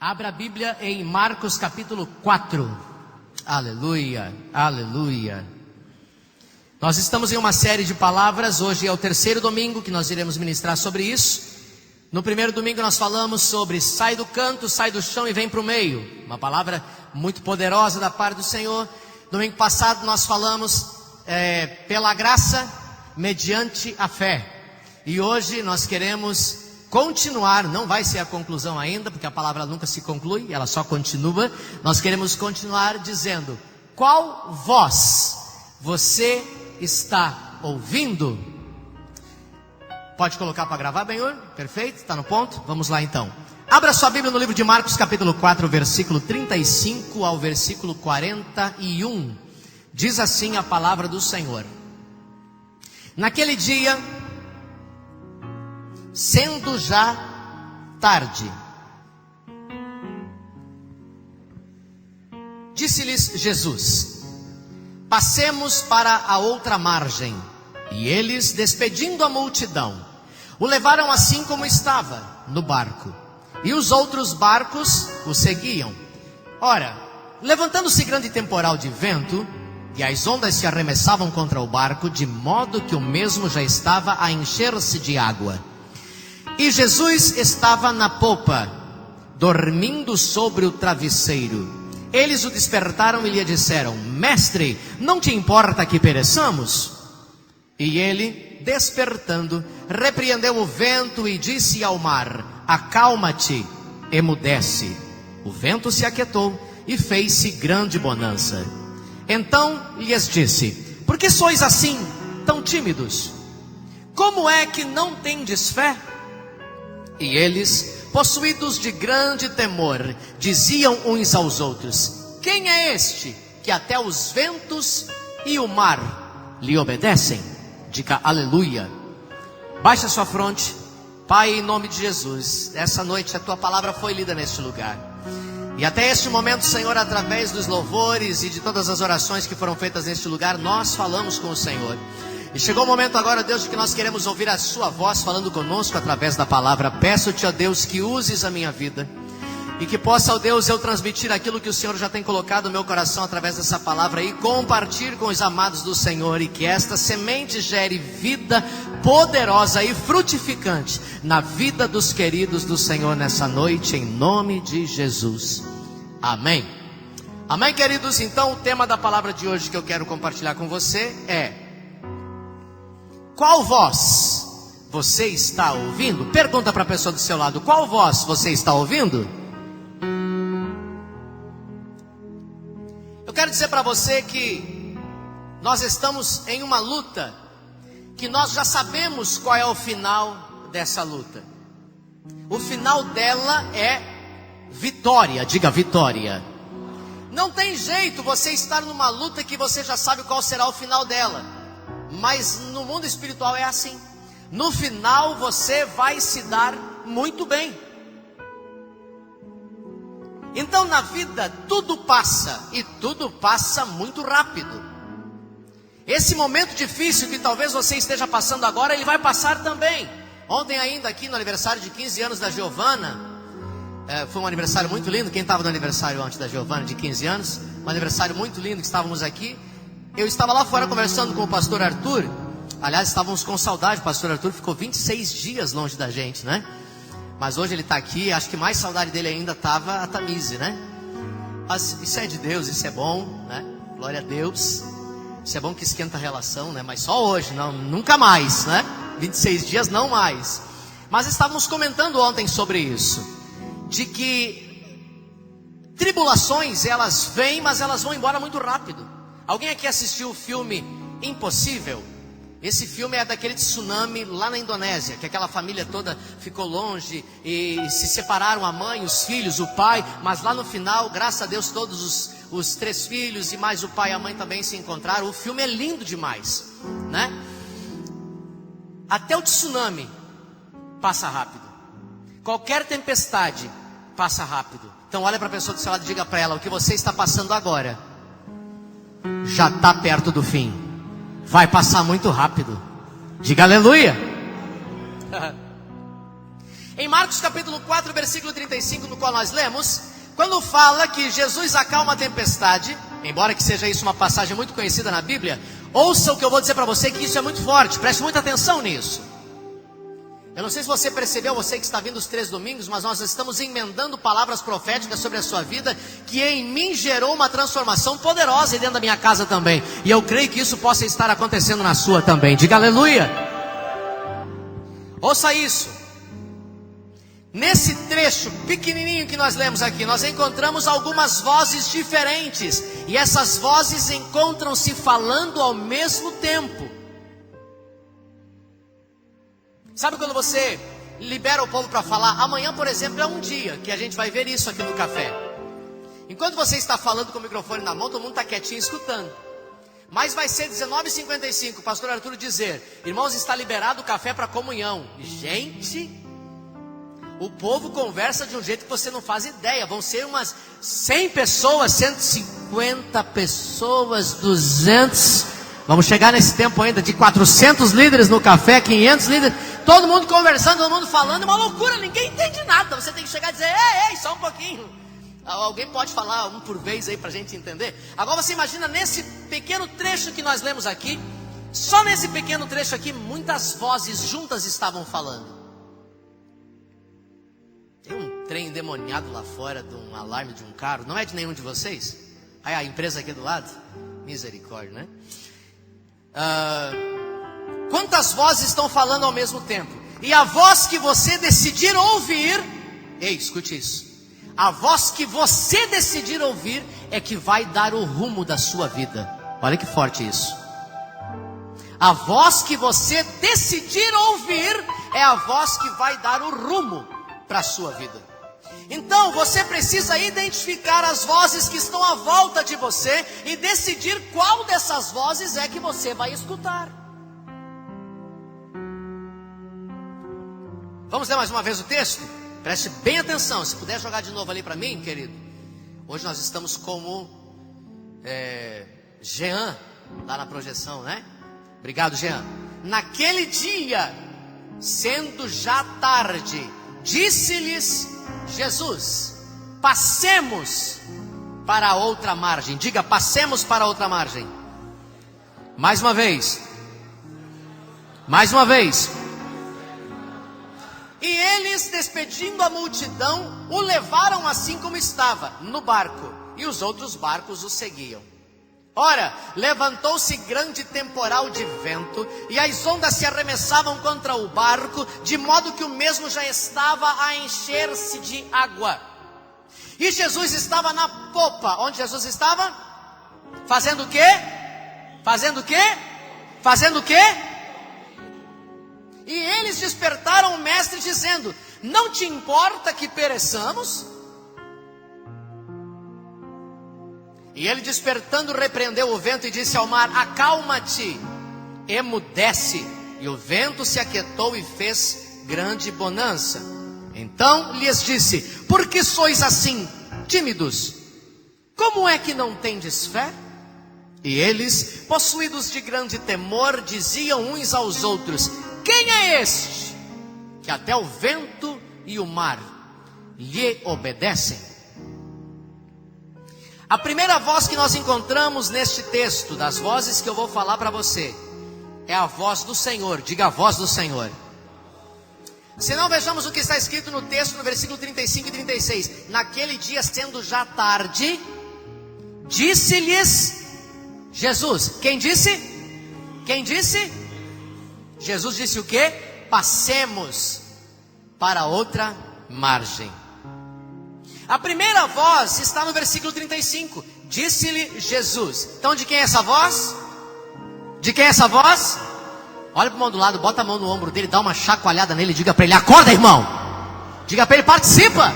Abra a Bíblia em Marcos capítulo 4. Aleluia, aleluia. Nós estamos em uma série de palavras. Hoje é o terceiro domingo que nós iremos ministrar sobre isso. No primeiro domingo nós falamos sobre sai do canto, sai do chão e vem para o meio. Uma palavra muito poderosa da parte do Senhor. Domingo passado nós falamos pela graça mediante a fé. E hoje nós queremos continuar, não vai ser a conclusão ainda, porque a palavra nunca se conclui, ela só continua. Nós queremos continuar dizendo: qual voz você está ouvindo? Pode colocar para gravar, Benhur? Perfeito, está no ponto? Vamos lá então. Abra sua Bíblia no livro de Marcos capítulo 4, versículo 35 ao versículo 41. Diz assim a palavra do Senhor: naquele dia, sendo já tarde, disse-lhes Jesus: passemos para a outra margem. E eles, despedindo a multidão, o levaram assim como estava, no barco. E os outros barcos o seguiam. Ora, levantando-se grande temporal de vento, e as ondas se arremessavam contra o barco, de modo que o mesmo já estava a encher-se de água. E Jesus estava na popa, dormindo sobre o travesseiro. Eles o despertaram e lhe disseram: mestre, não te importa que pereçamos? E ele, despertando, repreendeu o vento e disse ao mar: acalma-te, emudece. O vento se aquietou e fez-se grande bonança. Então lhes disse: por que sois assim, tão tímidos? Como é que não tendes fé? E eles, possuídos de grande temor, diziam uns aos outros: quem é este que até os ventos e o mar lhe obedecem? Diga aleluia. Baixe a sua fronte. Pai, em nome de Jesus, essa noite a tua palavra foi lida neste lugar. E até este momento, Senhor, através dos louvores e de todas as orações que foram feitas neste lugar, nós falamos com o Senhor. E chegou o momento agora, Deus, de que nós queremos ouvir a sua voz falando conosco através da palavra. Peço-te, ó Deus, que uses a minha vida e que possa, ó Deus, eu transmitir aquilo que o Senhor já tem colocado no meu coração através dessa palavra e compartilhar com os amados do Senhor, e que esta semente gere vida poderosa e frutificante na vida dos queridos do Senhor nessa noite, em nome de Jesus. Amém. Amém, queridos. Então o tema da palavra de hoje que eu quero compartilhar com você é: qual voz você está ouvindo? Pergunta para a pessoa do seu lado: qual voz você está ouvindo? Eu quero dizer para você que nós estamos em uma luta, que nós já sabemos qual é o final dessa luta. O final dela é vitória. Diga vitória. Não tem jeito você estar numa luta que você já sabe qual será o final dela. Mas no mundo espiritual é assim. No final você vai se dar muito bem. Então na vida tudo passa, e tudo passa muito rápido. Esse momento difícil que talvez você esteja passando agora, ele vai passar também. Ontem ainda aqui no aniversário de 15 anos da Giovana, foi um aniversário muito lindo. Quem estava no aniversário antes da Giovana de 15 anos? Um aniversário muito lindo que estávamos aqui. Eu estava lá fora conversando com o pastor Arthur. Aliás, estávamos com saudade. O pastor Arthur ficou 26 dias longe da gente, né? Mas hoje ele está aqui. Acho que mais saudade dele ainda estava a Tamise, né? Mas isso é de Deus, isso é bom, né? Glória a Deus. Isso é bom que esquenta a relação, né? Mas só hoje, não, nunca mais, né? 26 dias não mais. Mas estávamos comentando ontem sobre isso, de que tribulações, elas vêm, mas elas vão embora muito rápido. Alguém aqui assistiu o filme Impossível? Esse filme é daquele tsunami lá na Indonésia, que aquela família toda ficou longe e se separaram, a mãe, os filhos, o pai. Mas lá no final, graças a Deus, todos os 3 filhos e mais o pai e a mãe também se encontraram. O filme é lindo demais, né? Até o tsunami passa rápido. Qualquer tempestade passa rápido. Então olha para a pessoa do seu lado e diga para ela: o que você está passando agora já está perto do fim. Vai passar muito rápido. Diga aleluia. Em Marcos capítulo 4, versículo 35, no qual nós lemos, quando fala que Jesus acalma a tempestade, embora que seja isso uma passagem muito conhecida na Bíblia, ouça o que eu vou dizer para você, que isso é muito forte, preste muita atenção nisso. Eu não sei se você percebeu, você que está vindo os 3 domingos, mas nós estamos emendando palavras proféticas sobre a sua vida, que em mim gerou uma transformação poderosa e dentro da minha casa também. E eu creio que isso possa estar acontecendo na sua também. Diga aleluia. Ouça isso. Nesse trecho pequenininho que nós lemos aqui, nós encontramos algumas vozes diferentes. E essas vozes encontram-se falando ao mesmo tempo. Sabe quando você libera o povo para falar? Amanhã, por exemplo, é um dia que a gente vai ver isso aqui no café. Enquanto você está falando com o microfone na mão, todo mundo está quietinho escutando. Mas vai ser 19h55, o pastor Arthur dizer: irmãos, está liberado o café para comunhão. Gente, o povo conversa de um jeito que você não faz ideia. Vão ser umas 100 pessoas, 150 pessoas, 200. Vamos chegar nesse tempo ainda de 400 líderes no café, 500 líderes. Todo mundo conversando, todo mundo falando, é uma loucura, ninguém entende nada. Você tem que chegar e dizer: ei, só um pouquinho. Alguém pode falar um por vez aí para a gente entender? Agora você imagina nesse pequeno trecho que nós lemos aqui, só nesse pequeno trecho aqui, muitas vozes juntas estavam falando. Tem um trem endemoniado lá fora de um alarme de um carro, não é de nenhum de vocês? Aí a empresa aqui do lado, misericórdia, né? Quantas vozes estão falando ao mesmo tempo? E a voz que você decidir ouvir, ei, escute isso, a voz que você decidir ouvir é que vai dar o rumo da sua vida. Olha que forte isso. A voz que você decidir ouvir é a voz que vai dar o rumo para a sua vida. Então você precisa identificar as vozes que estão à volta de você e decidir qual dessas vozes é que você vai escutar. Vamos ler mais uma vez o texto? Preste bem atenção. Se puder jogar de novo ali para mim, querido. Hoje nós estamos como Jean, lá na projeção, né? Obrigado, Jean. Naquele dia, sendo já tarde, disse-lhes Jesus: passemos para a outra margem. Diga: passemos para a outra margem. Mais uma vez. Mais uma vez. E eles, despedindo a multidão, o levaram assim como estava, no barco, e os outros barcos o seguiam. Ora, levantou-se grande temporal de vento, e as ondas se arremessavam contra o barco, de modo que o mesmo já estava a encher-se de água. E Jesus estava na popa. Onde Jesus estava? Fazendo o quê? Fazendo o quê? Fazendo o quê? E eles despertaram o mestre dizendo: não te importa que pereçamos? E ele, despertando, repreendeu o vento e disse ao mar: acalma-te, emudece. E o vento se aquietou e fez grande bonança. Então lhes disse: por que sois assim tímidos? Como é que não tendes fé? E eles, possuídos de grande temor, diziam uns aos outros: quem é este que até o vento e o mar lhe obedecem? A primeira voz que nós encontramos neste texto, das vozes que eu vou falar para você, é a voz do Senhor. Diga: a voz do Senhor. Se não, vejamos o que está escrito no texto, no versículo 35 e 36. Naquele dia, sendo já tarde, disse-lhes Jesus. Quem disse? Quem disse? Jesus disse o quê? Passemos para outra margem. A primeira voz está no versículo 35. Disse-lhe Jesus. Então de quem é essa voz? De quem é essa voz? Olha para o irmão do lado, bota a mão no ombro dele, dá uma chacoalhada nele e diga para ele: acorda, irmão. Diga para ele: participa.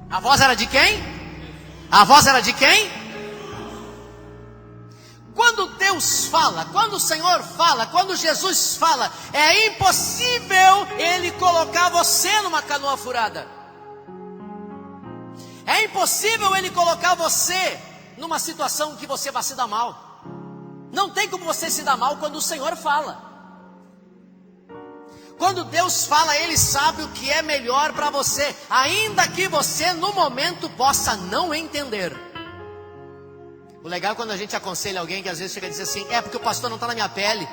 A voz era de quem? A voz era de quem? Quando Deus fala, quando o Senhor fala, quando Jesus fala, é impossível Ele colocar você numa canoa furada. É impossível Ele colocar você numa situação que você vai se dar mal. Não tem como você se dar mal quando o Senhor fala. Quando Deus fala, Ele sabe o que é melhor para você, ainda que você no momento possa não entender. O legal é quando a gente aconselha alguém que às vezes chega a dizer assim: é porque o pastor não está na minha pele.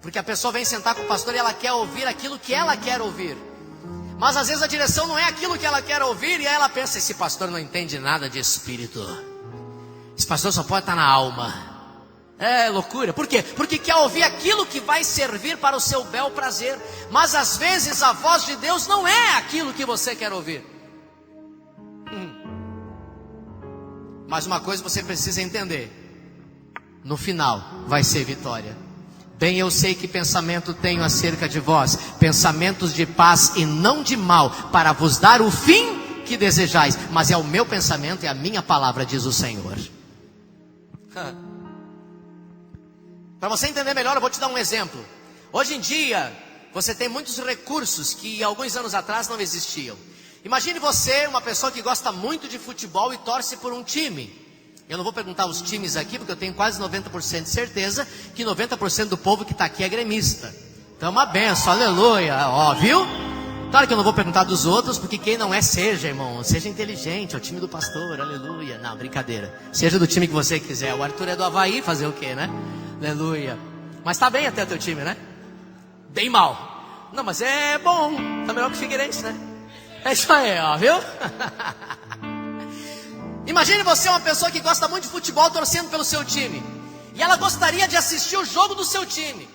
Porque a pessoa vem sentar com o pastor e ela quer ouvir aquilo que ela quer ouvir. Mas às vezes a direção não é aquilo que ela quer ouvir, e aí ela pensa: esse pastor não entende nada de espírito. Esse pastor só pode estar na alma. É loucura. Por quê? Porque quer ouvir aquilo que vai servir para o seu bel prazer. Mas às vezes a voz de Deus não é aquilo que você quer ouvir. Mas uma coisa você precisa entender: no final vai ser vitória. Bem, eu sei que pensamento tenho acerca de vós, pensamentos de paz e não de mal, para vos dar o fim que desejais. Mas é o meu pensamento e a minha palavra, diz o Senhor. Para você entender melhor, eu vou te dar um exemplo. Hoje em dia, você tem muitos recursos que alguns anos atrás não existiam. Imagine você, uma pessoa que gosta muito de futebol e torce por um time. Eu não vou perguntar os times aqui, porque eu tenho quase 90% de certeza que 90% do povo que está aqui é gremista. Então é uma benção, aleluia, ó, viu? Claro que eu não vou perguntar dos outros, porque quem não é, seja, irmão, seja inteligente, é o time do pastor, aleluia. Não, brincadeira, seja do time que você quiser. O Arthur é do Avaí, fazer o quê, né? Aleluia. Mas tá bem até o teu time, né? Bem mal. Não, mas é bom, tá melhor que o Figueirense, né? É isso aí, ó, viu? Imagine você uma pessoa que gosta muito de futebol, torcendo pelo seu time, e ela gostaria de assistir o jogo do seu time,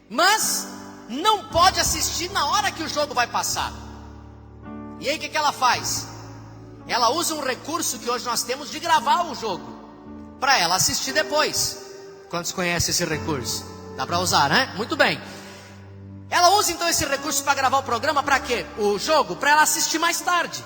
mas não pode assistir na hora que o jogo vai passar. E aí o que ela faz? Ela usa um recurso que hoje nós temos de gravar o jogo, para ela assistir depois. Quantos conhecem esse recurso? Dá para usar, né? Muito bem. Ela usa então esse recurso para gravar o programa, para quê? O jogo, para ela assistir mais tarde.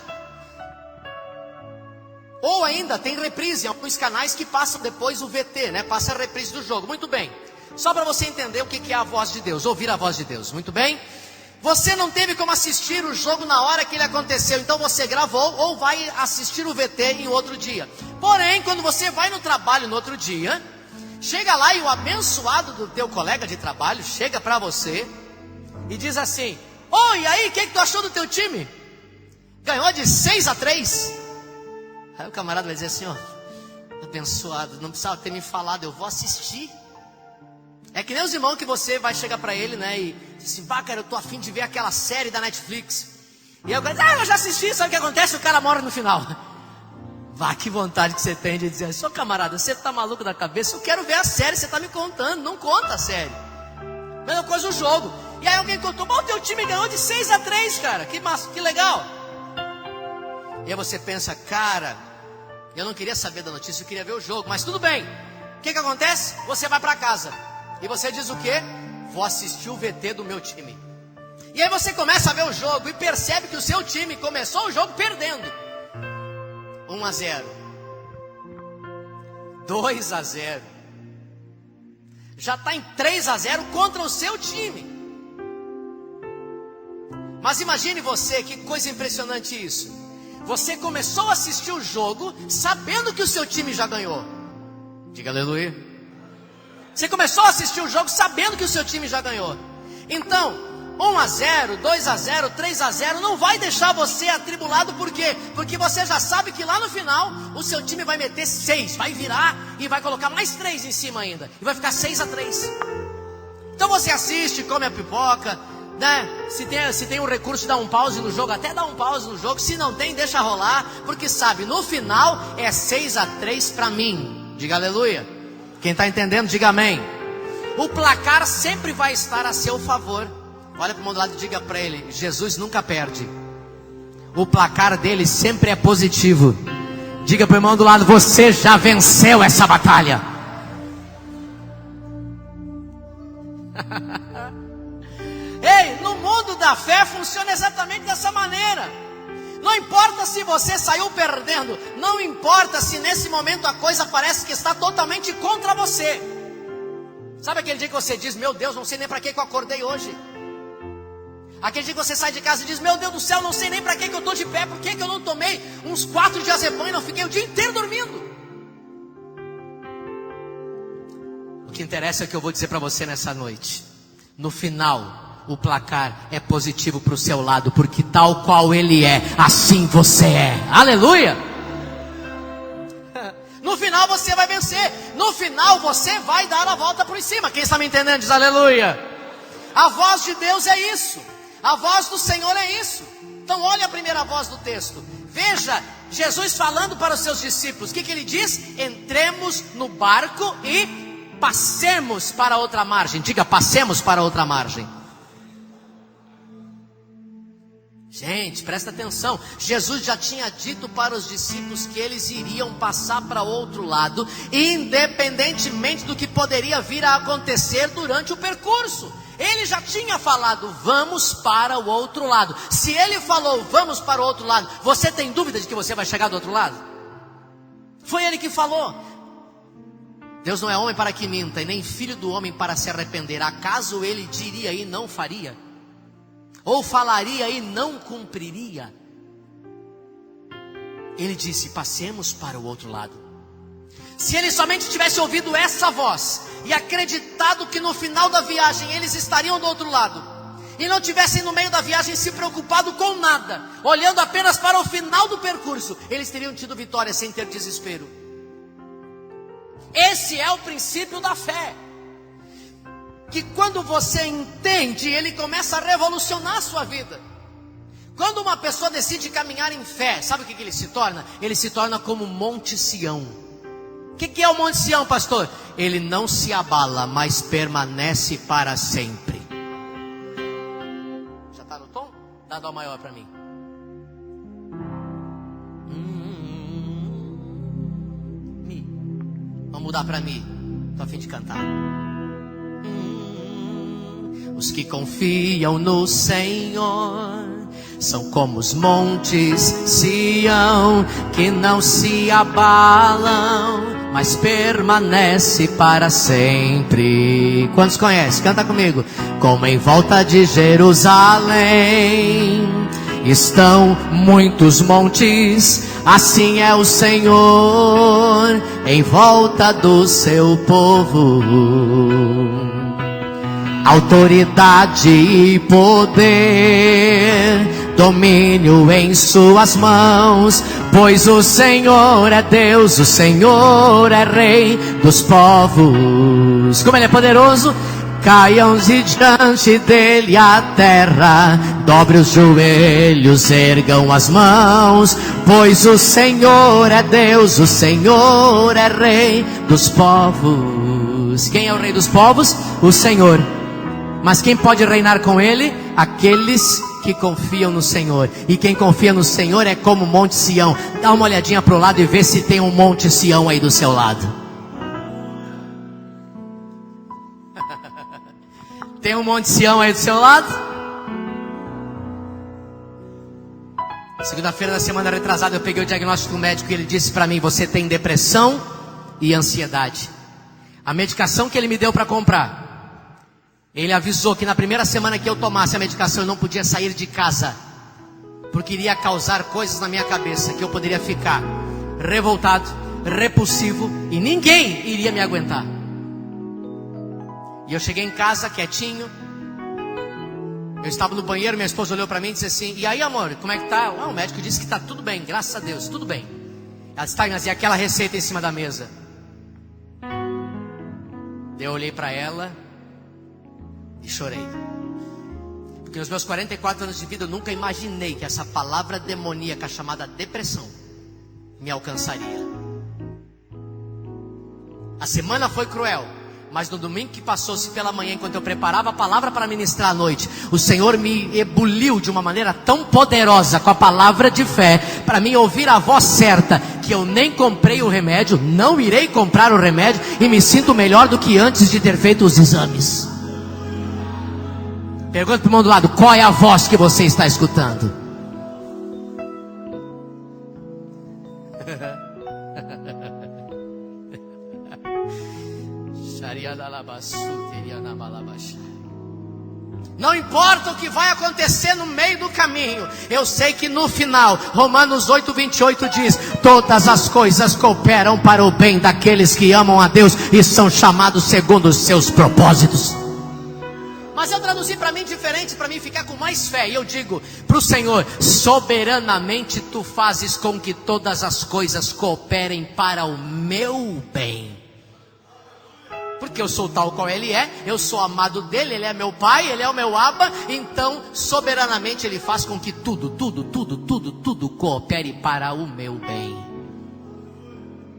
Ou ainda tem reprise em alguns canais que passam depois o VT, né? Passa a reprise do jogo. Muito bem. Só para você entender o que é a voz de Deus, ouvir a voz de Deus. Muito bem. Você não teve como assistir o jogo na hora que ele aconteceu, então você gravou ou vai assistir o VT em outro dia. Porém, quando você vai no trabalho no outro dia, chega lá e o abençoado do teu colega de trabalho chega para você e diz assim: oi, e aí, o que tu achou do teu time? Ganhou de 6-3. Aí o camarada vai dizer assim: ó, abençoado, não precisava ter me falado, eu vou assistir. É que nem os irmãos que você vai chegar para ele, né, e diz assim: pá, cara, eu tô a fim de ver aquela série da Netflix. E aí o cara diz: eu já assisti, sabe o que acontece? O cara morre no final. Vá, que vontade que você tem de dizer: só camarada, você tá maluco da cabeça? Eu quero ver a série, você tá me contando, não conta a série. Mesma coisa o jogo. E aí alguém contou: bom, o teu time ganhou de 6-3, cara, que massa, que legal. E aí você pensa: cara, eu não queria saber da notícia, eu queria ver o jogo, mas tudo bem. O que acontece? Você vai para casa e você diz o quê? Vou assistir o VT do meu time. E aí você começa a ver o jogo e percebe que o seu time começou o jogo perdendo 1-0, 2-0, já está em 3-0 contra o seu time. Mas imagine você, que coisa impressionante isso. Você começou a assistir o jogo sabendo que o seu time já ganhou. Diga aleluia. Você começou a assistir o jogo sabendo que o seu time já ganhou. Então, 1-0, 2-0, 3-0 não vai deixar você atribulado. Por quê? Porque você já sabe que lá no final o seu time vai meter 6, vai virar e vai colocar mais 3 em cima ainda, e vai ficar 6-3. Então você assiste, come a pipoca, né? Se tem um recurso de dar um pause no jogo, até dá um pause no jogo. Se não tem, deixa rolar, porque sabe, no final é 6-3 para mim. Diga aleluia. Quem está entendendo, diga amém. O placar sempre vai estar a seu favor. Olha para o irmão do lado e diga para ele: Jesus nunca perde. O placar dele sempre é positivo. Diga para o irmão do lado: você já venceu essa batalha. Ei, no mundo da fé funciona exatamente dessa maneira. Não importa se você saiu perdendo, não importa se nesse momento a coisa parece que está totalmente contra você. Sabe aquele dia que você diz: meu Deus, não sei nem para que eu acordei hoje. Aquele dia que você sai de casa e diz: meu Deus do céu, não sei nem para que eu estou de pé. Por que eu não tomei uns 4 diazepam e não fiquei o dia inteiro dormindo? que interessa é o que eu vou dizer para você nessa noite. No final, o placar é positivo para o seu lado, porque tal qual ele é, assim você é. Aleluia! No final você vai vencer. No final você vai dar a volta por cima. Quem está me entendendo diz aleluia. A voz de Deus é isso. A voz do Senhor é isso. Então olha a primeira voz do texto. Veja Jesus falando para os seus discípulos. O que ele diz? Entremos no barco e passemos para outra margem. Diga, passemos para outra margem. Gente, presta atenção. Jesus já tinha dito para os discípulos que eles iriam passar para outro lado, independentemente do que poderia vir a acontecer durante o percurso. Ele já tinha falado, vamos para o outro lado. Se ele falou, vamos para o outro lado, você tem dúvida de que você vai chegar do outro lado? Foi ele que falou. Deus não é homem para que minta, e nem filho do homem para se arrepender. Acaso ele diria e não faria? Ou falaria e não cumpriria? Ele disse, passemos para o outro lado. Se ele somente tivesse ouvido essa voz e acreditado que no final da viagem eles estariam do outro lado, e não tivessem no meio da viagem se preocupado com nada, olhando apenas para o final do percurso, eles teriam tido vitória sem ter desespero. Esse é o princípio da fé, que quando você entende, ele começa a revolucionar a sua vida. Quando uma pessoa decide caminhar em fé, sabe o que ele se torna? Ele se torna como Monte Sião. O que é o Monte Sião, pastor? Ele não se abala, mas permanece para sempre. Já está no tom? Dá dó maior para mim. Mi. Vamos mudar para mi. Estou a fim de cantar. Os que confiam no Senhor são como os montes Sião, que não se abalam, mas permanece para sempre. Quantos conhecem? Canta comigo. Como em volta de Jerusalém estão muitos montes, assim é o Senhor em volta do seu povo. Autoridade e poder, domínio em suas mãos, pois o Senhor é Deus, o Senhor é Rei dos povos. Como Ele é poderoso, caiam-se diante dele a terra, dobre os joelhos, ergam as mãos, pois o Senhor é Deus, o Senhor é Rei dos povos. Quem é o Rei dos povos? O Senhor. Mas quem pode reinar com Ele? Aqueles que confiam no Senhor. E quem confia no Senhor é como o Monte Sião. Dá uma olhadinha para o lado e vê se tem um Monte Sião aí do seu lado. Tem um Monte Sião aí do seu lado? Segunda-feira da semana retrasada eu peguei o diagnóstico do médico e ele disse para mim, você tem depressão e ansiedade. A medicação que ele me deu para comprar, ele avisou que na primeira semana que eu tomasse a medicação eu não podia sair de casa, porque iria causar coisas na minha cabeça, que eu poderia ficar revoltado, repulsivo, e ninguém iria me aguentar. E eu cheguei em casa quietinho, eu estava no banheiro, minha esposa olhou para mim e disse assim, e aí amor, como é que tá? O médico disse que está tudo bem, graças a Deus, tudo bem. Ela disse, mas e aquela receita em cima da mesa? Eu olhei para ela e chorei, porque nos meus 44 anos de vida eu nunca imaginei que essa palavra demoníaca chamada depressão me alcançaria. A semana foi cruel, mas no domingo que passou, se pela manhã, enquanto eu preparava a palavra para ministrar à noite, o Senhor me ebuliu de uma maneira tão poderosa com a palavra de fé, para mim ouvir a voz certa, que eu nem comprei o remédio, não irei comprar o remédio, e me sinto melhor do que antes de ter feito os exames. Pergunta para o irmão do lado, qual é a voz que você está escutando? Não importa o que vai acontecer no meio do caminho, eu sei que no final, Romanos 8:28 diz: todas as coisas cooperam para o bem daqueles que amam a Deus e são chamados segundo os seus propósitos. Mas eu traduzi para mim diferente, para mim ficar com mais fé, e eu digo para o Senhor: soberanamente tu fazes com que todas as coisas cooperem para o meu bem. Porque eu sou tal qual Ele é, eu sou amado dEle, Ele é meu Pai, Ele é o meu Abba. Então, soberanamente Ele faz com que tudo coopere para o meu bem.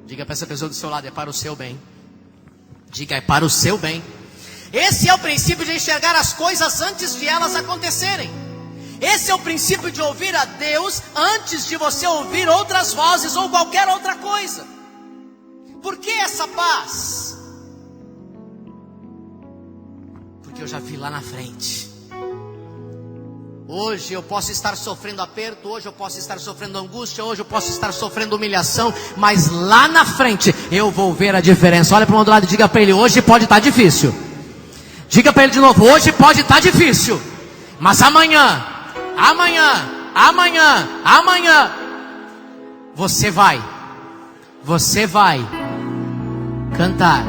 Diga para essa pessoa do seu lado: é para o seu bem. Diga: é para o seu bem. Esse é o princípio de enxergar as coisas antes de elas acontecerem. Esse é o princípio de ouvir a Deus antes de você ouvir outras vozes ou qualquer outra coisa. Por que essa paz? Porque eu já vi lá na frente. Hoje eu posso estar sofrendo aperto, hoje eu posso estar sofrendo angústia, hoje eu posso estar sofrendo humilhação, mas lá na frente eu vou ver a diferença. Olha para o outro lado e diga para ele: hoje pode estar difícil. Diga para ele de novo: hoje pode estar difícil, mas amanhã, você vai cantar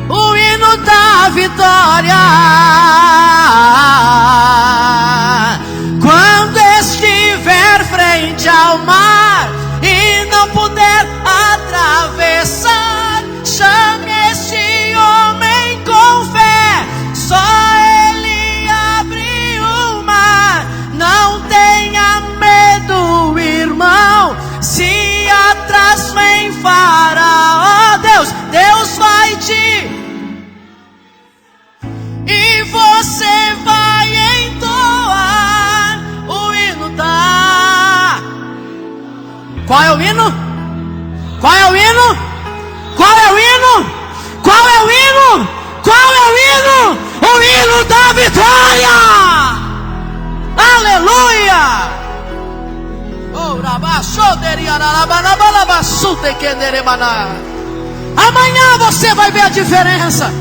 o hino da vitória. Quando estiver frente ao mar e não puder atravessar, chame este homem com fé, só ele abre o mar. Não tenha medo, irmão, se atrás vem Faraó, Deus vai te... E você vai entoar o hino da... Qual é o hino? Qual é o hino? Qual é o hino? Qual é o hino? Qual é o hino? O hino da vitória! Aleluia! Amanhã você vai ver a diferença.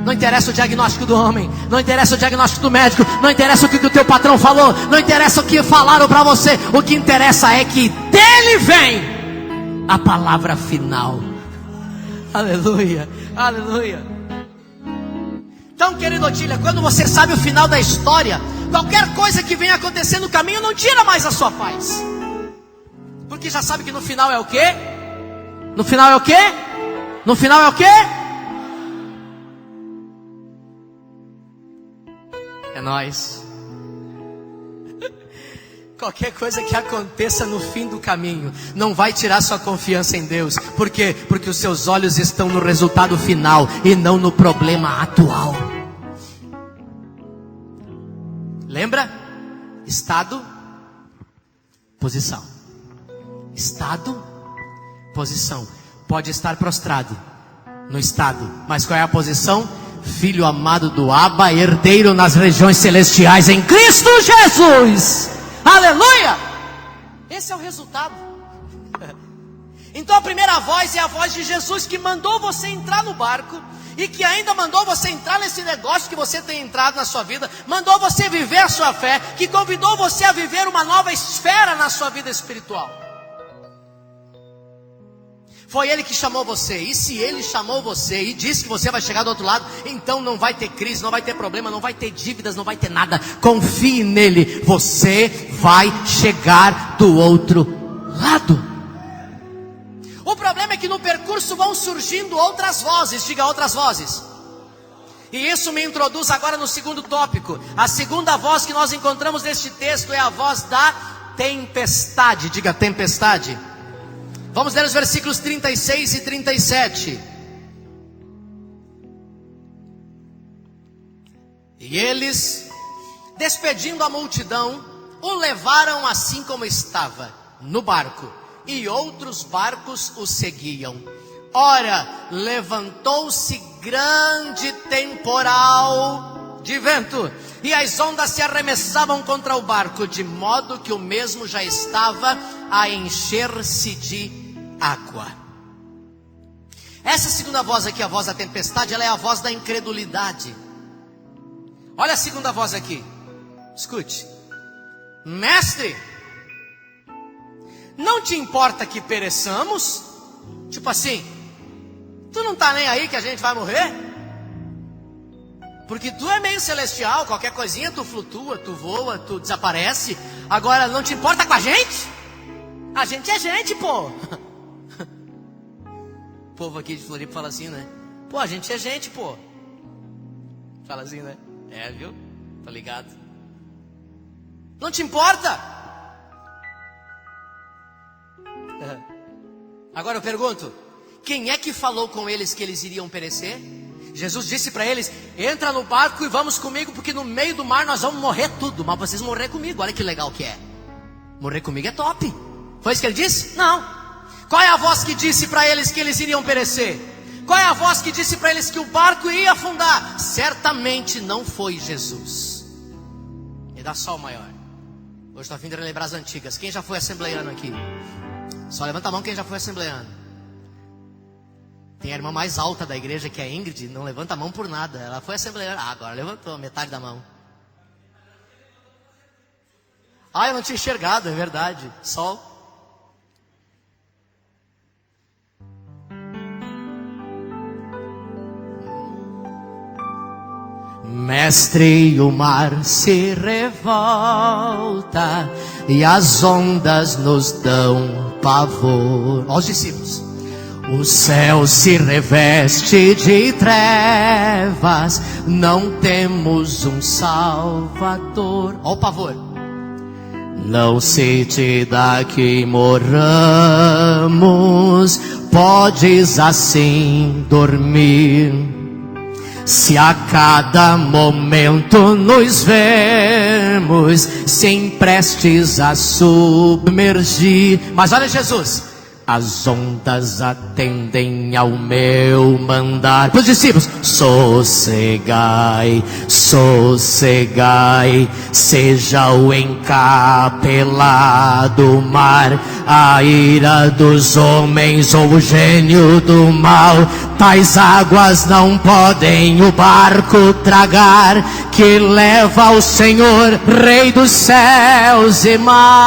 Não interessa o diagnóstico do homem, não interessa o diagnóstico do médico, não interessa o que o teu patrão falou, não interessa o que falaram para você. O que interessa é que dele vem a palavra final. Aleluia, aleluia. Então, querido Otília, quando você sabe o final da história, qualquer coisa que venha acontecer no caminho não tira mais a sua paz, porque já sabe que no final é o quê? No final é o quê? No final é o quê? É nós. Qualquer coisa que aconteça no fim do caminho não vai tirar sua confiança em Deus. Por quê? Porque os seus olhos estão no resultado final e não no problema atual. Lembra? Estado, posição. Estado, posição. Pode estar prostrado no estado, mas qual é a posição? Filho amado do Abba, herdeiro nas regiões celestiais em Cristo Jesus. Aleluia! Esse é o resultado. Então a primeira voz é a voz de Jesus, que mandou você entrar no barco e que ainda mandou você entrar nesse negócio que você tem entrado na sua vida, mandou você viver a sua fé, que convidou você a viver uma nova esfera na sua vida espiritual. Foi Ele que chamou você, e se Ele chamou você e disse que você vai chegar do outro lado, então não vai ter crise, não vai ter problema, não vai ter dívidas, não vai ter nada. Confie nele, você vai chegar do outro lado. O problema é que no percurso vão surgindo outras vozes. Diga: outras vozes. E isso me introduz agora no segundo tópico. A segunda voz que nós encontramos neste texto é a voz da tempestade. Diga: tempestade. Vamos ler os versículos 36 e 37. E eles, despedindo a multidão, o levaram assim como estava, no barco, e outros barcos o seguiam. Ora, levantou-se grande temporal de vento, e as ondas se arremessavam contra o barco, de modo que o mesmo já estava a encher-se de água. Essa segunda voz aqui, a voz da tempestade, ela é a voz da incredulidade. Olha a segunda voz aqui. Escute. Mestre, não te importa que pereçamos? Tipo assim, tu não tá nem aí que a gente vai morrer? Porque tu é meio celestial, qualquer coisinha tu flutua, tu voa, tu desaparece. Agora não te importa com a gente? A gente é gente, pô. O povo aqui de Floripa fala assim, né? Pô, a gente é gente, pô. Fala assim, né? É, viu? Tá ligado? Não te importa? Agora eu pergunto, quem é que falou com eles que eles iriam perecer? Jesus disse para eles, entra no barco e vamos comigo, porque no meio do mar nós vamos morrer tudo, mas vocês vão morrer comigo. Olha que legal que é. Morrer comigo é top. Foi isso que ele disse? Não. Qual é a voz que disse para eles que eles iriam perecer? Qual é a voz que disse para eles que o barco ia afundar? Certamente não foi Jesus. Me dá só o maior. Hoje estou a fim de relembrar as antigas. Quem já foi assembleiano aqui? Só levanta a mão quem já foi assembleiano. Tem a irmã mais alta da igreja, que é a Ingrid. Não levanta a mão por nada. Ela foi assembleiana. Ah, agora levantou metade da mão. Ah, eu não tinha enxergado, é verdade. Sol. Mestre, o mar se revolta e as ondas nos dão pavor. Olha os discípulos. O céu se reveste de trevas, não temos um Salvador. Olha o pavor. Não se te dá que morramos, podes assim dormir. Se a cada momento nos vemos, sem prestes a submergir. Mas olha Jesus. As ondas atendem ao meu mandar. Para os discípulos, sossegai, sossegai, seja o encapelado mar, a ira dos homens ou o gênio do mal. Tais águas não podem o barco tragar, que leva ao Senhor, Rei dos céus e mar.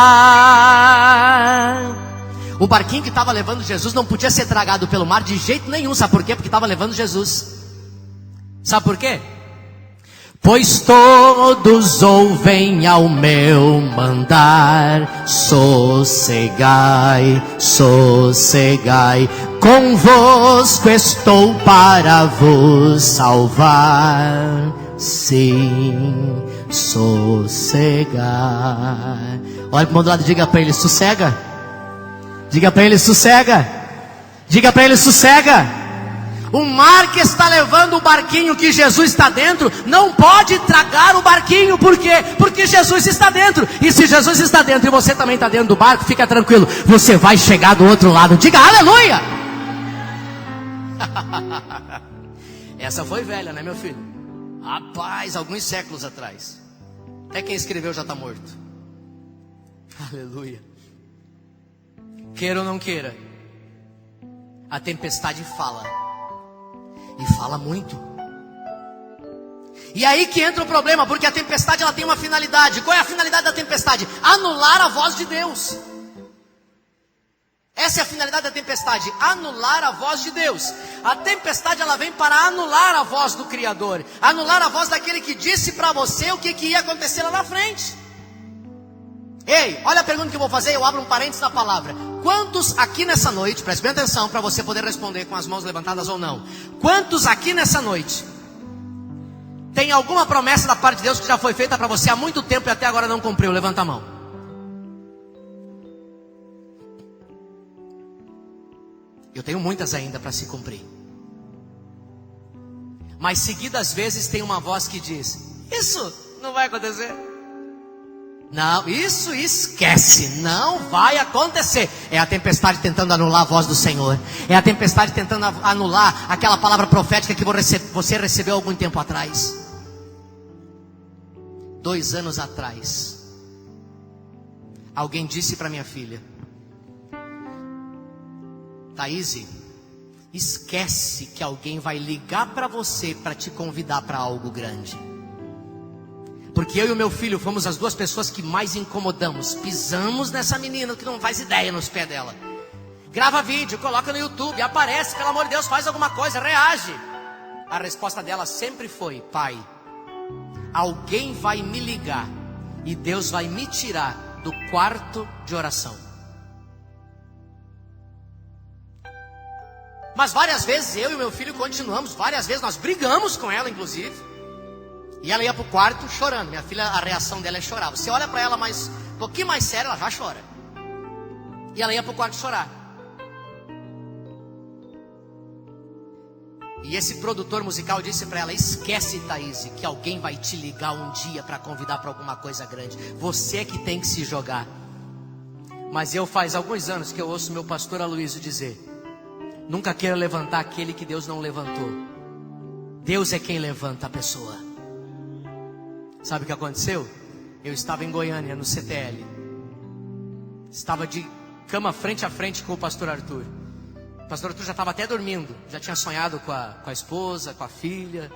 O barquinho que estava levando Jesus não podia ser tragado pelo mar de jeito nenhum. Sabe por quê? Porque estava levando Jesus. Sabe por quê? Pois todos ouvem ao meu mandar. Sossegai, sossegai, convosco estou para vos salvar. Sim, sossegai. Olha para o irmão do lado e diga para ele, sossega. Diga para ele, sossega. Diga para ele, sossega. O mar que está levando o barquinho que Jesus está dentro não pode tragar o barquinho. Por quê? Porque Jesus está dentro. E se Jesus está dentro e você também está dentro do barco, fica tranquilo, você vai chegar do outro lado. Diga aleluia. Essa foi velha, né, meu filho? Rapaz, alguns séculos atrás. Até quem escreveu já está morto. Aleluia. Queira ou não queira, a tempestade fala. E fala muito. E aí que entra o problema, porque a tempestade ela tem uma finalidade. Qual é a finalidade da tempestade? Anular a voz de Deus. Essa é a finalidade da tempestade, anular a voz de Deus. A tempestade ela vem para anular a voz do Criador, anular a voz daquele que disse para você o que ia acontecer lá na frente. Ei, olha a pergunta que eu vou fazer, eu abro um parênteses na palavra. Quantos aqui nessa noite, preste bem atenção para você poder responder com as mãos levantadas ou não. Quantos aqui nessa noite tem alguma promessa da parte de Deus que já foi feita para você há muito tempo e até agora não cumpriu? Levanta a mão. Eu tenho muitas ainda para se cumprir. Mas seguidas vezes tem uma voz que diz, isso não vai acontecer. Não, isso esquece, não vai acontecer. É a tempestade tentando anular a voz do Senhor. É a tempestade tentando anular aquela palavra profética que você recebeu algum tempo atrás. 2 anos atrás, alguém disse para minha filha, Thaíse, esquece que alguém vai ligar para você para te convidar para algo grande. Porque eu e o meu filho fomos as duas pessoas que mais incomodamos. Pisamos nessa menina que não faz ideia nos pés dela. Grava vídeo, coloca no YouTube, aparece, pelo amor de Deus, faz alguma coisa, reage. A resposta dela sempre foi: pai, alguém vai me ligar e Deus vai me tirar do quarto de oração. Mas várias vezes eu e meu filho continuamos, várias vezes nós brigamos com ela, inclusive. E ela ia para o quarto chorando. Minha filha, a reação dela é chorar. Você olha para ela um pouquinho mais séria, ela já chora. E ela ia para o quarto chorar. E esse produtor musical disse para ela: esquece, Thaís, que alguém vai te ligar um dia para convidar para alguma coisa grande. Você é que tem que se jogar. Mas eu faz alguns anos que eu ouço meu pastor Aloysio dizer: nunca queira levantar aquele que Deus não levantou. Deus é quem levanta a pessoa. Sabe o que aconteceu? Eu estava em Goiânia, no CTL. Estava de cama frente a frente com o pastor Arthur. O pastor Arthur já estava até dormindo. Já tinha sonhado com a esposa, com a filha.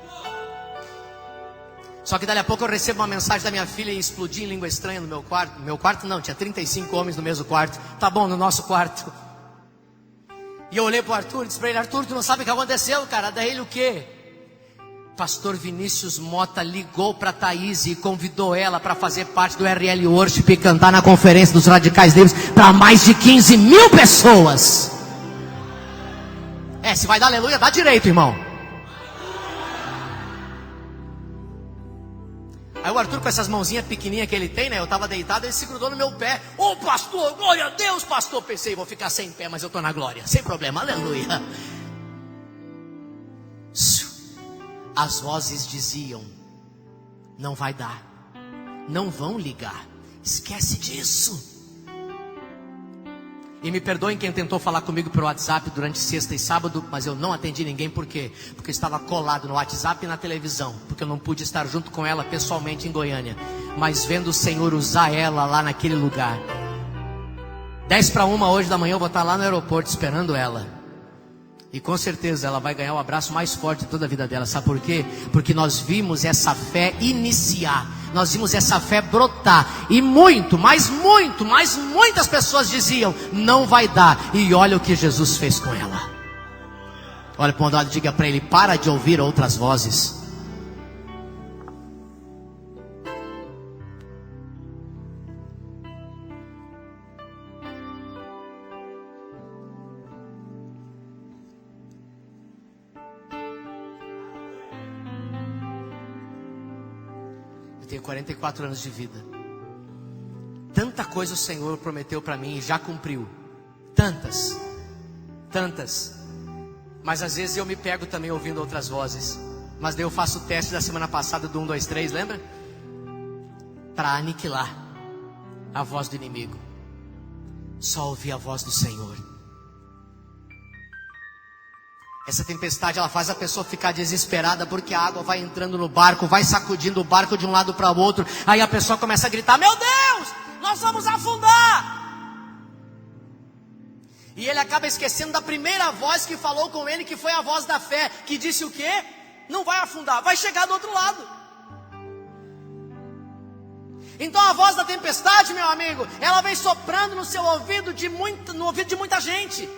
Só que dali a pouco eu recebo uma mensagem da minha filha e explodi em língua estranha no meu quarto. No meu quarto não, tinha 35 homens no mesmo quarto. Tá bom, no nosso quarto. E eu olhei para o Arthur e disse para ele: Arthur, tu não sabe o que aconteceu, cara? Daí ele o quê? Pastor Vinícius Mota ligou para Thaís e convidou ela para fazer parte do RL Worship e cantar na conferência dos Radicais Livres para mais de 15 mil pessoas. Se vai dar aleluia, dá direito, irmão. Aí o Arthur, com essas mãozinhas pequenininhas que ele tem, né? Eu estava deitado, ele se grudou no meu pé. Ô pastor, glória a Deus, pastor. Pensei, vou ficar sem pé, mas eu estou na glória. Sem problema, aleluia. As vozes diziam: não vai dar, não vão ligar, esquece disso. E me perdoem quem tentou falar comigo pelo WhatsApp durante sexta e sábado, mas eu não atendi ninguém. Por quê? Porque eu estava colado no WhatsApp e na televisão, porque eu não pude estar junto com ela pessoalmente em Goiânia, mas vendo o Senhor usar ela lá naquele lugar. 10:50 hoje da manhã eu vou estar lá no aeroporto esperando ela. E com certeza ela vai ganhar o abraço mais forte de toda a vida dela. Sabe por quê? Porque nós vimos essa fé iniciar. Nós vimos essa fé brotar. E muitas pessoas diziam: não vai dar. E olha o que Jesus fez com ela. Olha para o lado e diga para ele: para de ouvir outras vozes. Eu tenho 44 anos de vida. Tanta coisa o Senhor prometeu para mim e já cumpriu. Tantas. Mas às vezes eu me pego também ouvindo outras vozes. Mas daí eu faço o teste da semana passada do 1, 2, 3, lembra? Para aniquilar a voz do inimigo. Só ouvir a voz do Senhor. Essa tempestade, ela faz a pessoa ficar desesperada, porque a água vai entrando no barco, vai sacudindo o barco de um lado para o outro. Aí a pessoa começa a gritar: meu Deus, nós vamos afundar. E ele acaba esquecendo da primeira voz que falou com ele, que foi a voz da fé, que disse o quê? Não vai afundar, vai chegar do outro lado. Então a voz da tempestade, meu amigo, ela vem soprando no seu ouvido, no ouvido de muita gente.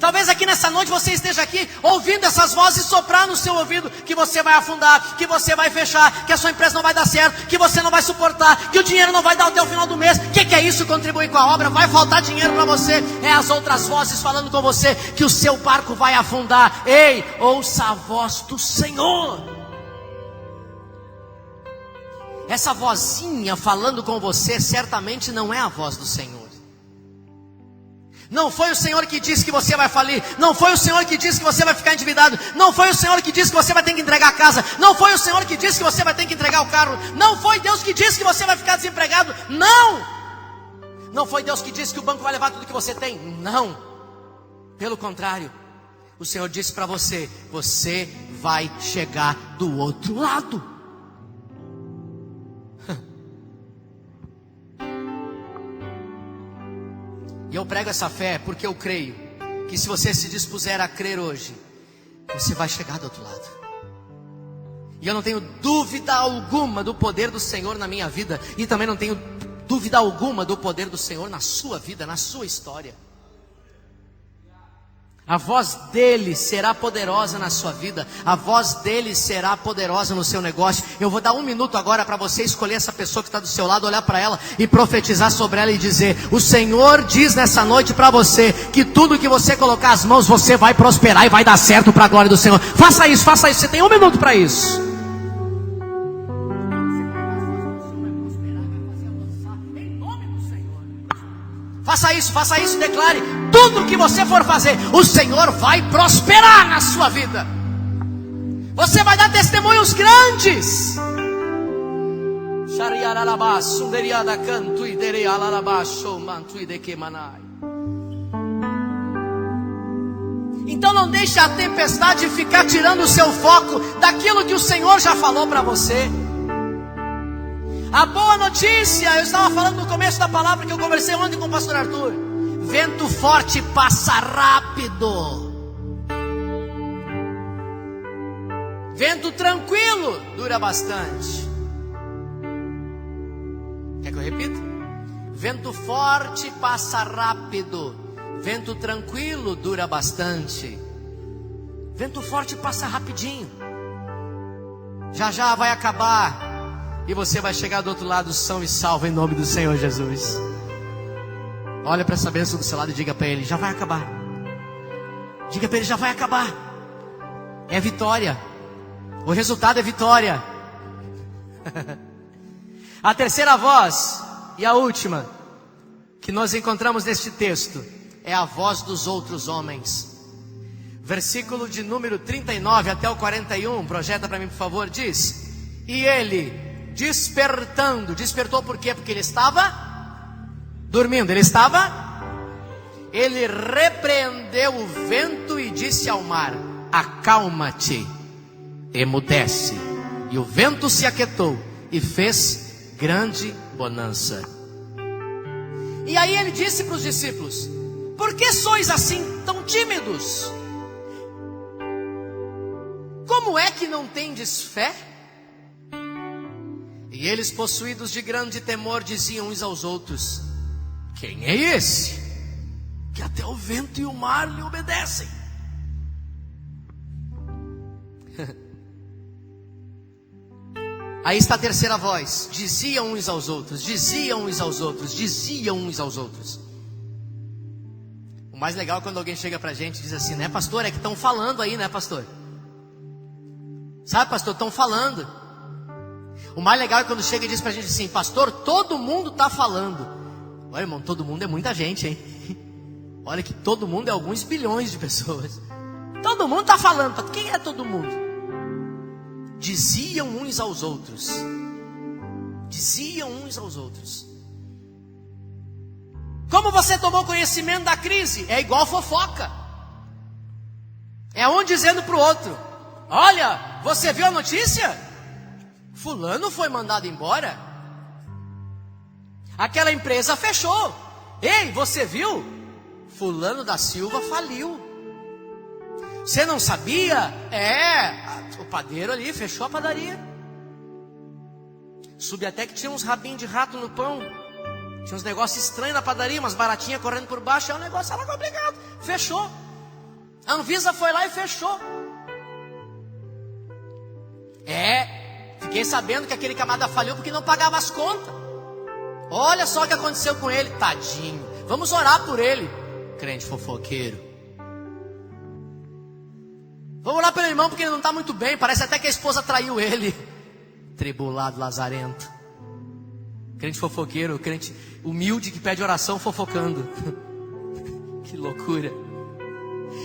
Talvez aqui nessa noite você esteja aqui ouvindo essas vozes soprar no seu ouvido, que você vai afundar, que você vai fechar, que a sua empresa não vai dar certo, que você não vai suportar, que o dinheiro não vai dar até o final do mês. O que é isso? Contribuir com a obra, vai faltar dinheiro para você. É as outras vozes falando com você que o seu barco vai afundar. Ei, ouça a voz do Senhor. Essa vozinha falando com você certamente não é a voz do Senhor. Não foi o Senhor que disse que você vai falir. Não foi o Senhor que disse que você vai ficar endividado. Não foi o Senhor que disse que você vai ter que entregar a casa. Não foi o Senhor que disse que você vai ter que entregar o carro. Não foi Deus que disse que você vai ficar desempregado. Não. Não foi Deus que disse que o banco vai levar tudo que você tem. Não. Pelo contrário, o Senhor disse para você: você vai chegar do outro lado. E eu prego essa fé porque eu creio que se você se dispuser a crer hoje, você vai chegar do outro lado. E eu não tenho dúvida alguma do poder do Senhor na minha vida, e também não tenho dúvida alguma do poder do Senhor na sua vida, na sua história. A voz dele será poderosa na sua vida. A voz dele será poderosa no seu negócio. Eu vou dar 1 minuto agora para você escolher essa pessoa que está do seu lado, olhar para ela e profetizar sobre ela e dizer: o Senhor diz nessa noite para você que tudo que você colocar as mãos, você vai prosperar e vai dar certo para a glória do Senhor. Faça isso, faça isso. Você tem 1 minuto para isso. Faça isso, declare: tudo que você for fazer, o Senhor vai prosperar na sua vida. Você vai dar testemunhos grandes. Então não deixe a tempestade ficar tirando o seu foco daquilo que o Senhor já falou para você. A boa notícia, eu estava falando no começo da palavra que eu conversei ontem com o pastor Arthur: vento forte passa rápido. Vento tranquilo dura bastante. Quer que eu repita? Vento forte passa rápido. Vento tranquilo dura bastante. Vento forte passa rapidinho. Já já vai acabar. E você vai chegar do outro lado são e salvo em nome do Senhor Jesus. Olha para essa bênção do seu lado e diga para ele: já vai acabar. Diga para ele: já vai acabar. É vitória. O resultado é vitória. A terceira voz e a última que nós encontramos neste texto é a voz dos outros homens. Versículo de número 39 até o 41, projeta para mim por favor, diz: e ele despertou por quê? Porque ele estava dormindo. Ele repreendeu o vento e disse ao mar: acalma-te, emudece. E o vento se aquietou e fez grande bonança. E aí ele disse para os discípulos: por que sois assim tão tímidos? Como é que não tendes fé? E eles, possuídos de grande temor, diziam uns aos outros: quem é esse que até o vento e o mar lhe obedecem? Aí está a terceira voz: diziam uns aos outros, diziam uns aos outros, diziam uns aos outros. O mais legal é quando alguém chega pra gente e diz assim: né, pastor, é que estão falando aí, né, pastor? Sabe, pastor, estão falando. O mais legal é quando chega e diz pra gente assim: pastor, todo mundo está falando. Olha, irmão, todo mundo é muita gente, hein? Olha que todo mundo é alguns bilhões de pessoas. Todo mundo está falando. Quem é todo mundo? Diziam uns aos outros. Diziam uns aos outros. Como você tomou conhecimento da crise? É igual fofoca. É um dizendo para o outro: olha, você viu a notícia? Fulano foi mandado embora. Aquela empresa fechou. Ei, você viu? Fulano da Silva faliu. Você não sabia? O padeiro ali fechou a padaria. Soube até que tinha uns rabinhos de rato no pão. Tinha uns negócios estranhos na padaria, umas baratinhas correndo por baixo. É um negócio era complicado. Fechou. A Anvisa foi lá e fechou. Fiquei sabendo que aquele camarada falhou porque não pagava as contas. Olha só o que aconteceu com ele. Tadinho. Vamos orar por ele. Crente fofoqueiro. Vamos orar pelo irmão porque ele não está muito bem. Parece até que a esposa traiu ele. Tribulado, lazarento. Crente fofoqueiro, crente humilde que pede oração fofocando. Que loucura.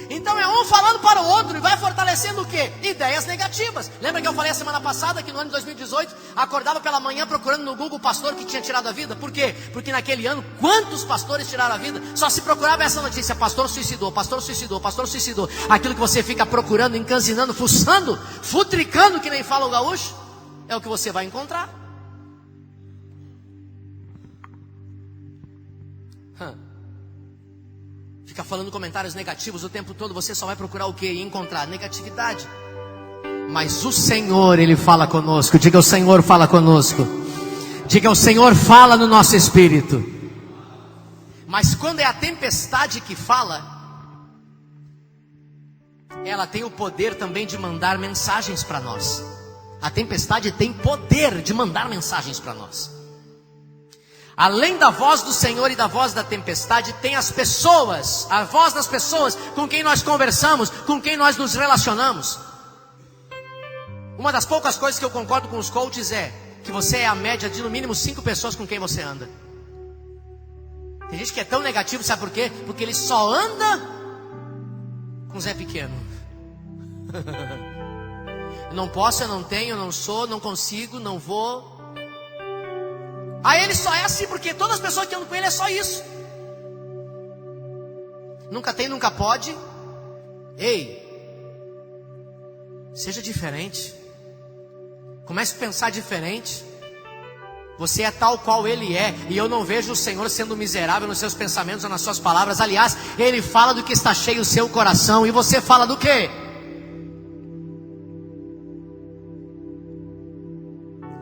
Então é um falando para o outro e vai fortalecendo o quê? Ideias negativas. Lembra que eu falei a semana passada que no ano de 2018 acordava pela manhã procurando no Google o pastor que tinha tirado a vida? Por quê? Porque naquele ano quantos pastores tiraram a vida? Só se procurava essa notícia: pastor suicidou, pastor suicidou, pastor suicidou. Aquilo que você fica procurando, encanzinando, fuçando, futricando, que nem fala o gaúcho, é o que você vai encontrar. Fica fica falando comentários negativos o tempo todo, você só vai procurar o quê? Encontrar negatividade. Mas o Senhor, Ele fala conosco. Diga: o Senhor fala conosco. Diga: o Senhor fala no nosso espírito. Mas quando é a tempestade que fala, ela tem o poder também de mandar mensagens para nós. A tempestade tem poder de mandar mensagens para nós. Além da voz do Senhor e da voz da tempestade, tem as pessoas, a voz das pessoas com quem nós conversamos, com quem nós nos relacionamos. Uma das poucas coisas que eu concordo com os coaches é que você é a média de no mínimo 5 pessoas com quem você anda. Tem gente que é tão negativo, sabe por quê? Porque ele só anda com Zé Pequeno. Eu não posso, eu não tenho, eu não sou, não consigo, não vou. Aí ele só é assim porque todas as pessoas que andam com ele é só isso. Nunca tem, nunca pode. Ei, seja diferente. Comece a pensar diferente. Você é tal qual Ele é. E eu não vejo o Senhor sendo miserável nos seus pensamentos ou nas suas palavras. Aliás, Ele fala do que está cheio o seu coração. E você fala do quê?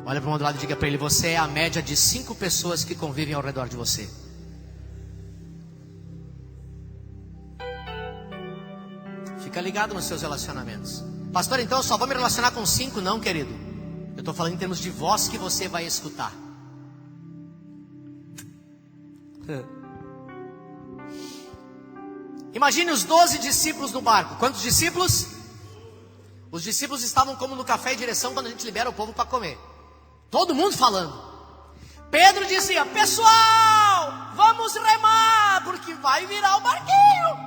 Olha para o outro lado e diga para ele: você é a média de 5 pessoas que convivem ao redor de você. Fica ligado nos seus relacionamentos. Pastor, então eu só vou me relacionar com 5? Não, querido. Eu estou falando em termos de voz que você vai escutar. Imagine os 12 discípulos no barco. Quantos discípulos? Os discípulos estavam como no café em direção quando a gente libera o povo para comer. Todo mundo falando. Pedro dizia: pessoal, vamos remar, porque vai virar o barquinho.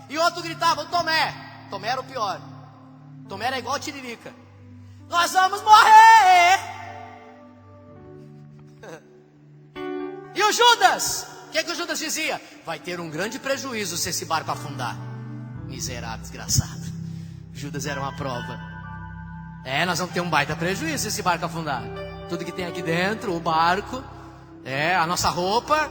E outro gritava: Tomé. Tomé era o pior. Tomé era igual a Tiririca: nós vamos morrer. E o Judas? O que é que o Judas dizia? Vai ter um grande prejuízo se esse barco afundar. Miserável, desgraçado. Judas era uma prova. Nós vamos ter um baita prejuízo se esse barco afundar. Tudo que tem aqui dentro, o barco, a nossa roupa.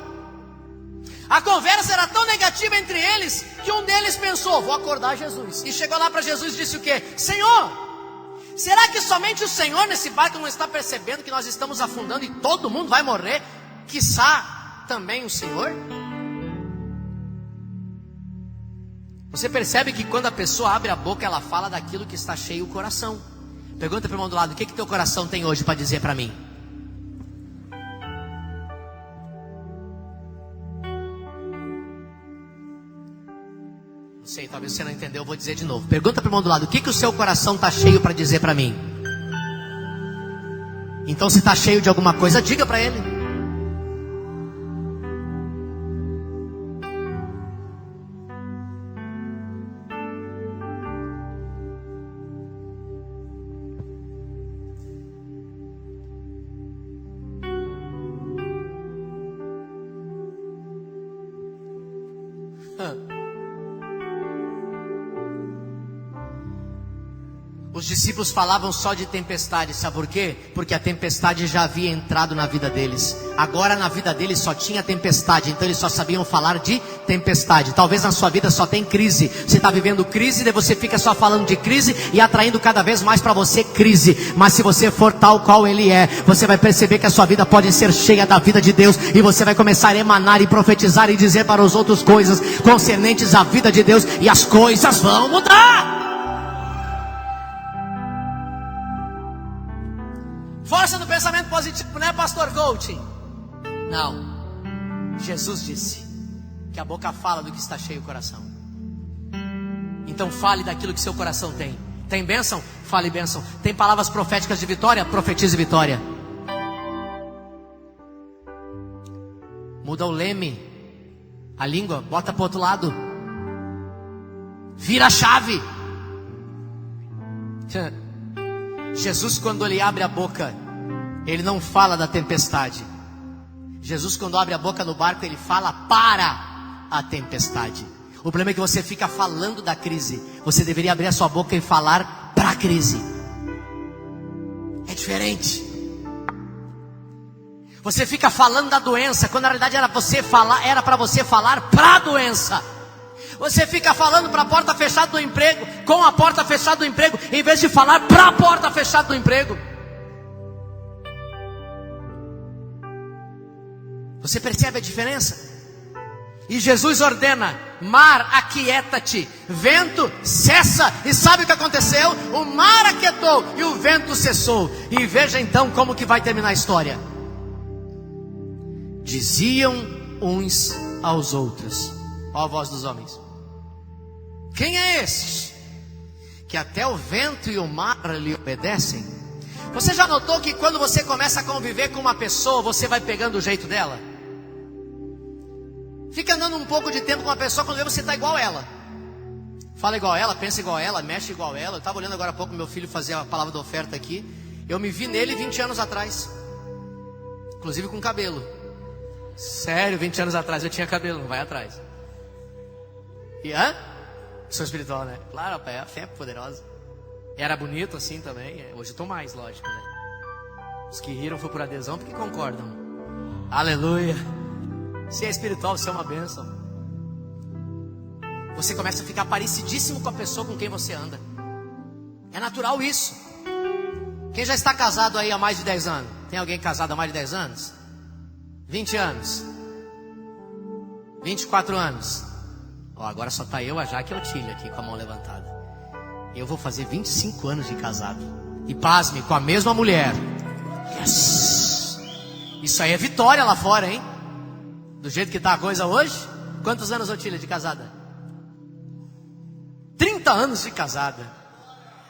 A conversa era tão negativa entre eles que um deles pensou: vou acordar Jesus. E chegou lá para Jesus e disse o quê? Senhor, será que somente o Senhor nesse barco não está percebendo que nós estamos afundando e todo mundo vai morrer? Quiçá também o Senhor? Você percebe que quando a pessoa abre a boca, ela fala daquilo que está cheio o coração. Pergunta para o irmão do lado: o que teu coração tem hoje para dizer para mim? Não sei, talvez você não entendeu, eu vou dizer de novo. Pergunta para o irmão do lado: o que o seu coração está cheio para dizer para mim? Então, se está cheio de alguma coisa, diga para ele. Os discípulos falavam só de tempestade, sabe por quê? Porque a tempestade já havia entrado na vida deles. Agora na vida deles só tinha tempestade, então eles só sabiam falar de tempestade. Talvez na sua vida só tem crise. Você está vivendo crise, daí você fica só falando de crise e atraindo cada vez mais para você crise. Mas se você for tal qual Ele é, você vai perceber que a sua vida pode ser cheia da vida de Deus. E você vai começar a emanar e profetizar e dizer para os outros coisas concernentes à vida de Deus. E as coisas vão mudar. Força do pensamento positivo, né, pastor coaching? Não. Jesus disse que a boca fala do que está cheio o coração. Então fale daquilo que seu coração tem. Tem bênção? Fale bênção. Tem palavras proféticas de vitória? Profetize vitória. Muda o leme, a língua, bota para o outro lado. Vira a chave. Jesus, quando Ele abre a boca, Ele não fala da tempestade. Jesus, quando abre a boca no barco, Ele fala para a tempestade. O problema é que você fica falando da crise. Você deveria abrir a sua boca e falar para a crise. É diferente. Você fica falando da doença, quando na realidade era para você falar para a doença. Você fica falando para a porta fechada do emprego, com a porta fechada do emprego, em vez de falar para a porta fechada do emprego. Você percebe a diferença? E Jesus ordena: mar, aquieta-te, vento, cessa. E sabe o que aconteceu? O mar aquietou e o vento cessou. E veja então como que vai terminar a história. Diziam uns aos outros, ó a voz dos homens: quem é este que até o vento e o mar lhe obedecem? Você já notou que quando você começa a conviver com uma pessoa, você vai pegando o jeito dela? Fica andando um pouco de tempo com uma pessoa, quando vê você está igual a ela. Fala igual a ela, pensa igual a ela, mexe igual a ela. Eu estava olhando agora há pouco meu filho fazer a palavra da oferta aqui. Eu me vi nele 20 anos atrás, inclusive com cabelo. Sério, 20 anos atrás eu tinha cabelo, não vai atrás. E sou espiritual, né? Claro, rapaz, a fé é poderosa. Era bonito assim também. Hoje eu estou mais, lógico, né? Os que riram foi por adesão porque concordam. Aleluia. Se é espiritual, você é uma bênção. Você começa a ficar parecidíssimo com a pessoa com quem você anda. É natural isso. Quem já está casado aí há mais de 10 anos? Tem alguém casado há mais de 10 anos? 20 anos? 24 anos? Agora só está eu, a Jaque e o Tílio aqui com a mão levantada. Eu vou fazer 25 anos de casado. E pasme, com a mesma mulher. Yes! Isso aí é vitória lá fora, hein? Do jeito que está a coisa hoje. Quantos anos, Otília, de casada? 30 anos de casada.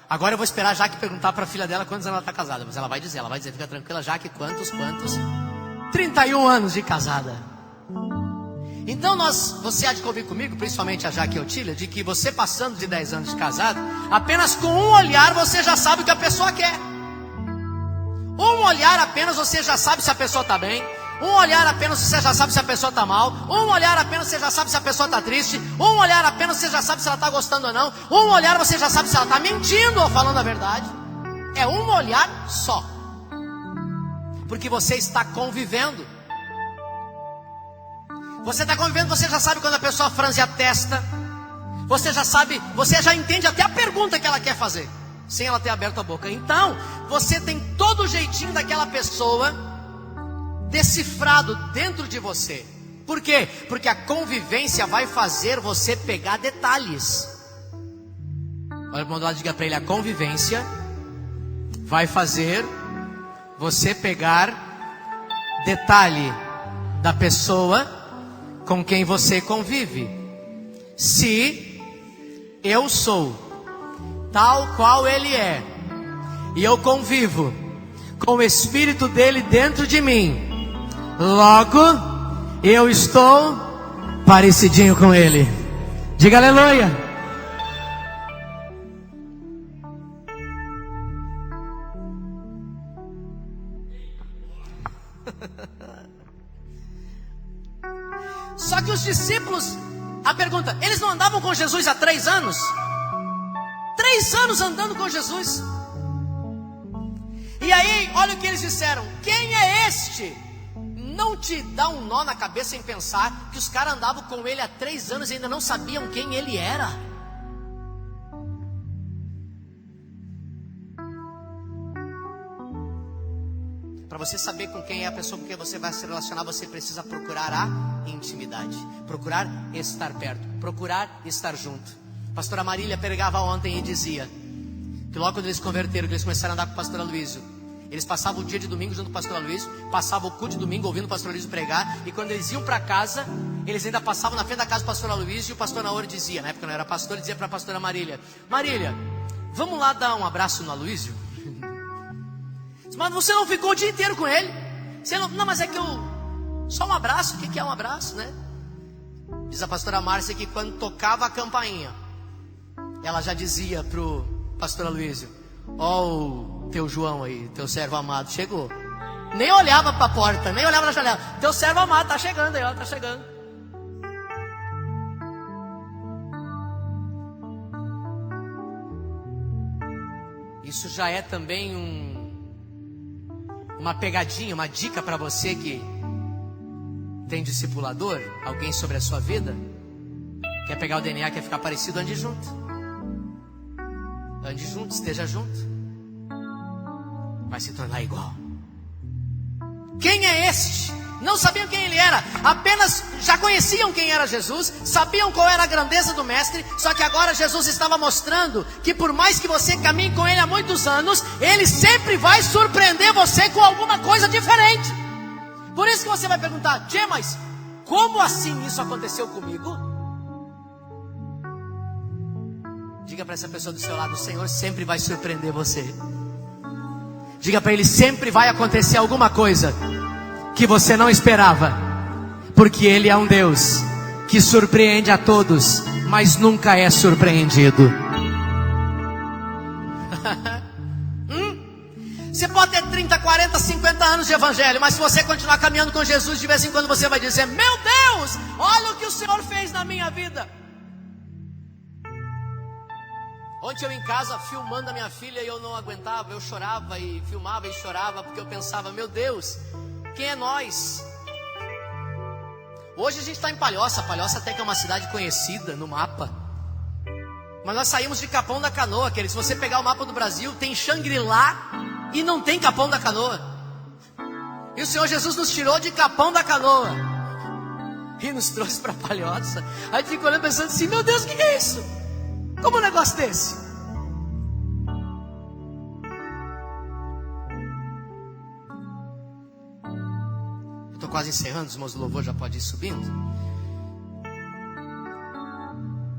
Agora eu vou esperar a Jaque perguntar para a filha dela quantos anos ela está casada. Mas ela vai dizer, fica tranquila, Jaque, quantos? 31 anos de casada. Então você há de convir comigo, principalmente a Jaque e a Otília, de que você passando de 10 anos de casado, apenas com um olhar você já sabe o que a pessoa quer. Um olhar apenas você já sabe se a pessoa está bem. Um olhar apenas você já sabe se a pessoa está mal. Um olhar apenas você já sabe se a pessoa está triste. Um olhar apenas você já sabe se ela está gostando ou não. Um olhar você já sabe se ela está mentindo ou falando a verdade. É um olhar só. Porque você está convivendo. Você está convivendo, você já sabe quando a pessoa franze a testa. Você já sabe, você já entende até a pergunta que ela quer fazer, sem ela ter aberto a boca. Então, você tem todo o jeitinho daquela pessoa decifrado dentro de você. Por quê? Porque a convivência vai fazer você pegar detalhes. Olha para o lado e diga para ele: a convivência vai fazer você pegar detalhe da pessoa com quem você convive. Se eu sou tal qual ele é, e eu convivo com o Espírito dele dentro de mim, logo eu estou parecidinho com ele. Diga aleluia. Só que os discípulos, a pergunta, eles não andavam com Jesus há 3 anos? 3 anos andando com Jesus. E aí, olha o que eles disseram: quem é este? Não te dá um nó na cabeça em pensar que os caras andavam com ele há 3 anos e ainda não sabiam quem ele era? Para você saber com quem é a pessoa com quem você vai se relacionar, você precisa procurar a intimidade, procurar estar perto, procurar estar junto. A pastora Marília pregava ontem e dizia que logo quando eles converteram, que eles começaram a andar com o pastor Aloysio, eles passavam o dia de domingo junto com o pastor Aloysio, passavam o culto de domingo ouvindo o pastor Aloysio pregar, e quando eles iam para casa, eles ainda passavam na frente da casa do pastor Aloysio, e o pastor Naor dizia, na época não era pastor, ele dizia para a pastora Marília: Marília, vamos lá dar um abraço no Aloysio? Mas você não ficou o dia inteiro com ele? Você não, mas é que só um abraço, o que é um abraço, né? Diz a pastora Márcia que quando tocava a campainha, ela já dizia pro pastor Aloysio: ó, o teu João aí, teu servo amado, chegou. Nem olhava para a porta, nem olhava na janela. Teu servo amado tá chegando aí, ó, tá chegando. Isso já é também uma pegadinha, uma dica para você que tem discipulador, alguém sobre a sua vida. Quer pegar o DNA, quer ficar parecido, ande junto. Ande junto, esteja junto. Vai se tornar igual. Quem é este? Não sabiam quem ele era, apenas já conheciam quem era Jesus, sabiam qual era a grandeza do mestre, só que agora Jesus estava mostrando que por mais que você caminhe com ele há muitos anos, ele sempre vai surpreender você com alguma coisa diferente. Por isso que você vai perguntar: Tchê, mas como assim isso aconteceu comigo? Diga para essa pessoa do seu lado: o Senhor sempre vai surpreender você. Diga para ele: sempre vai acontecer alguma coisa que você não esperava, porque Ele é um Deus que surpreende a todos, mas nunca é surpreendido. Você pode ter 30, 40, 50 anos de evangelho, mas se você continuar caminhando com Jesus, de vez em quando você vai dizer: meu Deus, olha o que o Senhor fez na minha vida. Ontem eu em casa filmando a minha filha e eu não aguentava, eu chorava e filmava e chorava, porque eu pensava: meu Deus, quem é nós? Hoje a gente está em Palhoça. Palhoça até que é uma cidade conhecida no mapa, mas nós saímos de Capão da Canoa, que se você pegar o mapa do Brasil, tem Xangri-Lá e não tem Capão da Canoa. E o Senhor Jesus nos tirou de Capão da Canoa e nos trouxe para Palhoça. Aí fica olhando pensando assim: meu Deus, o que é isso? Como um negócio desse? Eu estou quase encerrando, os irmãos do louvor já podem ir subindo.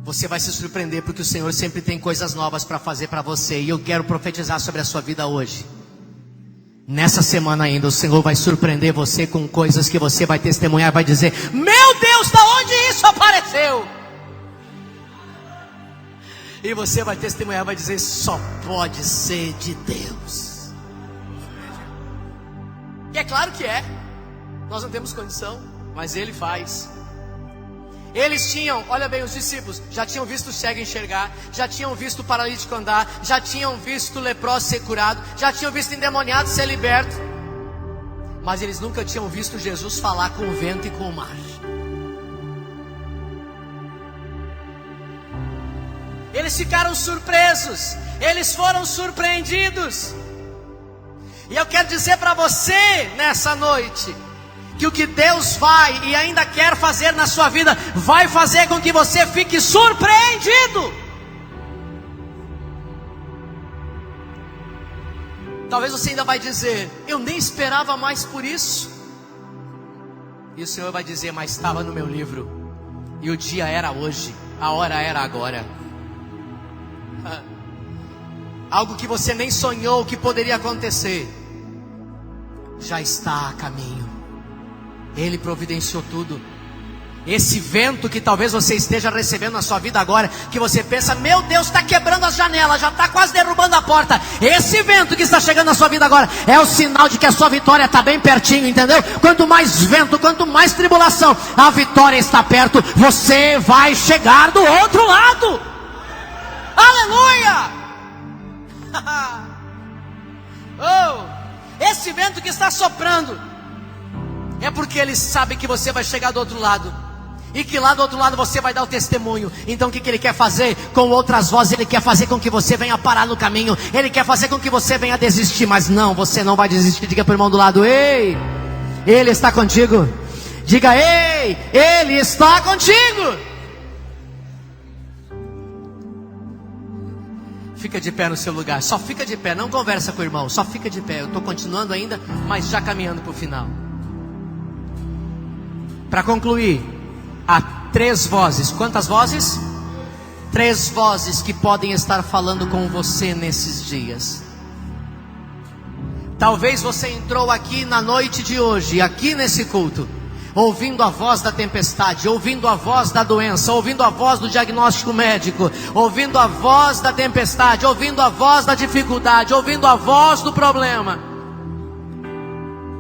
Você vai se surpreender, porque o Senhor sempre tem coisas novas para fazer para você. E eu quero profetizar sobre a sua vida hoje. Nessa semana ainda, o Senhor vai surpreender você com coisas que você vai testemunhar. Vai dizer: meu Deus, da onde isso apareceu? E você vai testemunhar, vai dizer: só pode ser de Deus. E é claro que é. Nós não temos condição, mas Ele faz. Eles tinham, olha bem, os discípulos já tinham visto o cego enxergar, já tinham visto o paralítico andar, já tinham visto o leproso ser curado, já tinham visto o endemoniado ser liberto, mas eles nunca tinham visto Jesus falar com o vento e com o mar. Eles ficaram surpresos, eles foram surpreendidos. E eu quero dizer para você nessa noite, que o que Deus vai e ainda quer fazer na sua vida, vai fazer com que você fique surpreendido. Talvez você ainda vai dizer: eu nem esperava mais por isso. E o Senhor vai dizer: mas estava no meu livro, e o dia era hoje, a hora era agora. Algo que você nem sonhou que poderia acontecer, já está a caminho. Ele providenciou tudo. Esse vento que talvez você esteja recebendo na sua vida agora, que você pensa: meu Deus, está quebrando as janelas, já está quase derrubando a porta. Esse vento que está chegando na sua vida agora é o sinal de que a sua vitória está bem pertinho, entendeu? Quanto mais vento, quanto mais tribulação, a vitória está perto. Você vai chegar do outro lado. Aleluia! Oh, esse vento que está soprando é porque Ele sabe que você vai chegar do outro lado, e que lá do outro lado você vai dar o testemunho. Então o que Ele quer fazer com outras vozes? Ele quer fazer com que você venha parar no caminho. Ele quer fazer com que você venha desistir. Mas não, você não vai desistir. Diga para o irmão do lado: ei, Ele está contigo. Diga: ei, Ele está contigo. Fica de pé no seu lugar, só fica de pé, não conversa com o irmão, só fica de pé. Eu estou continuando ainda, mas já caminhando para o final. Para concluir, há 3 vozes. Quantas vozes? 3 vozes que podem estar falando com você nesses dias. Talvez você entrou aqui na noite de hoje, aqui nesse culto, ouvindo a voz da tempestade, ouvindo a voz da doença, ouvindo a voz do diagnóstico médico, ouvindo a voz da tempestade, ouvindo a voz da dificuldade, ouvindo a voz do problema.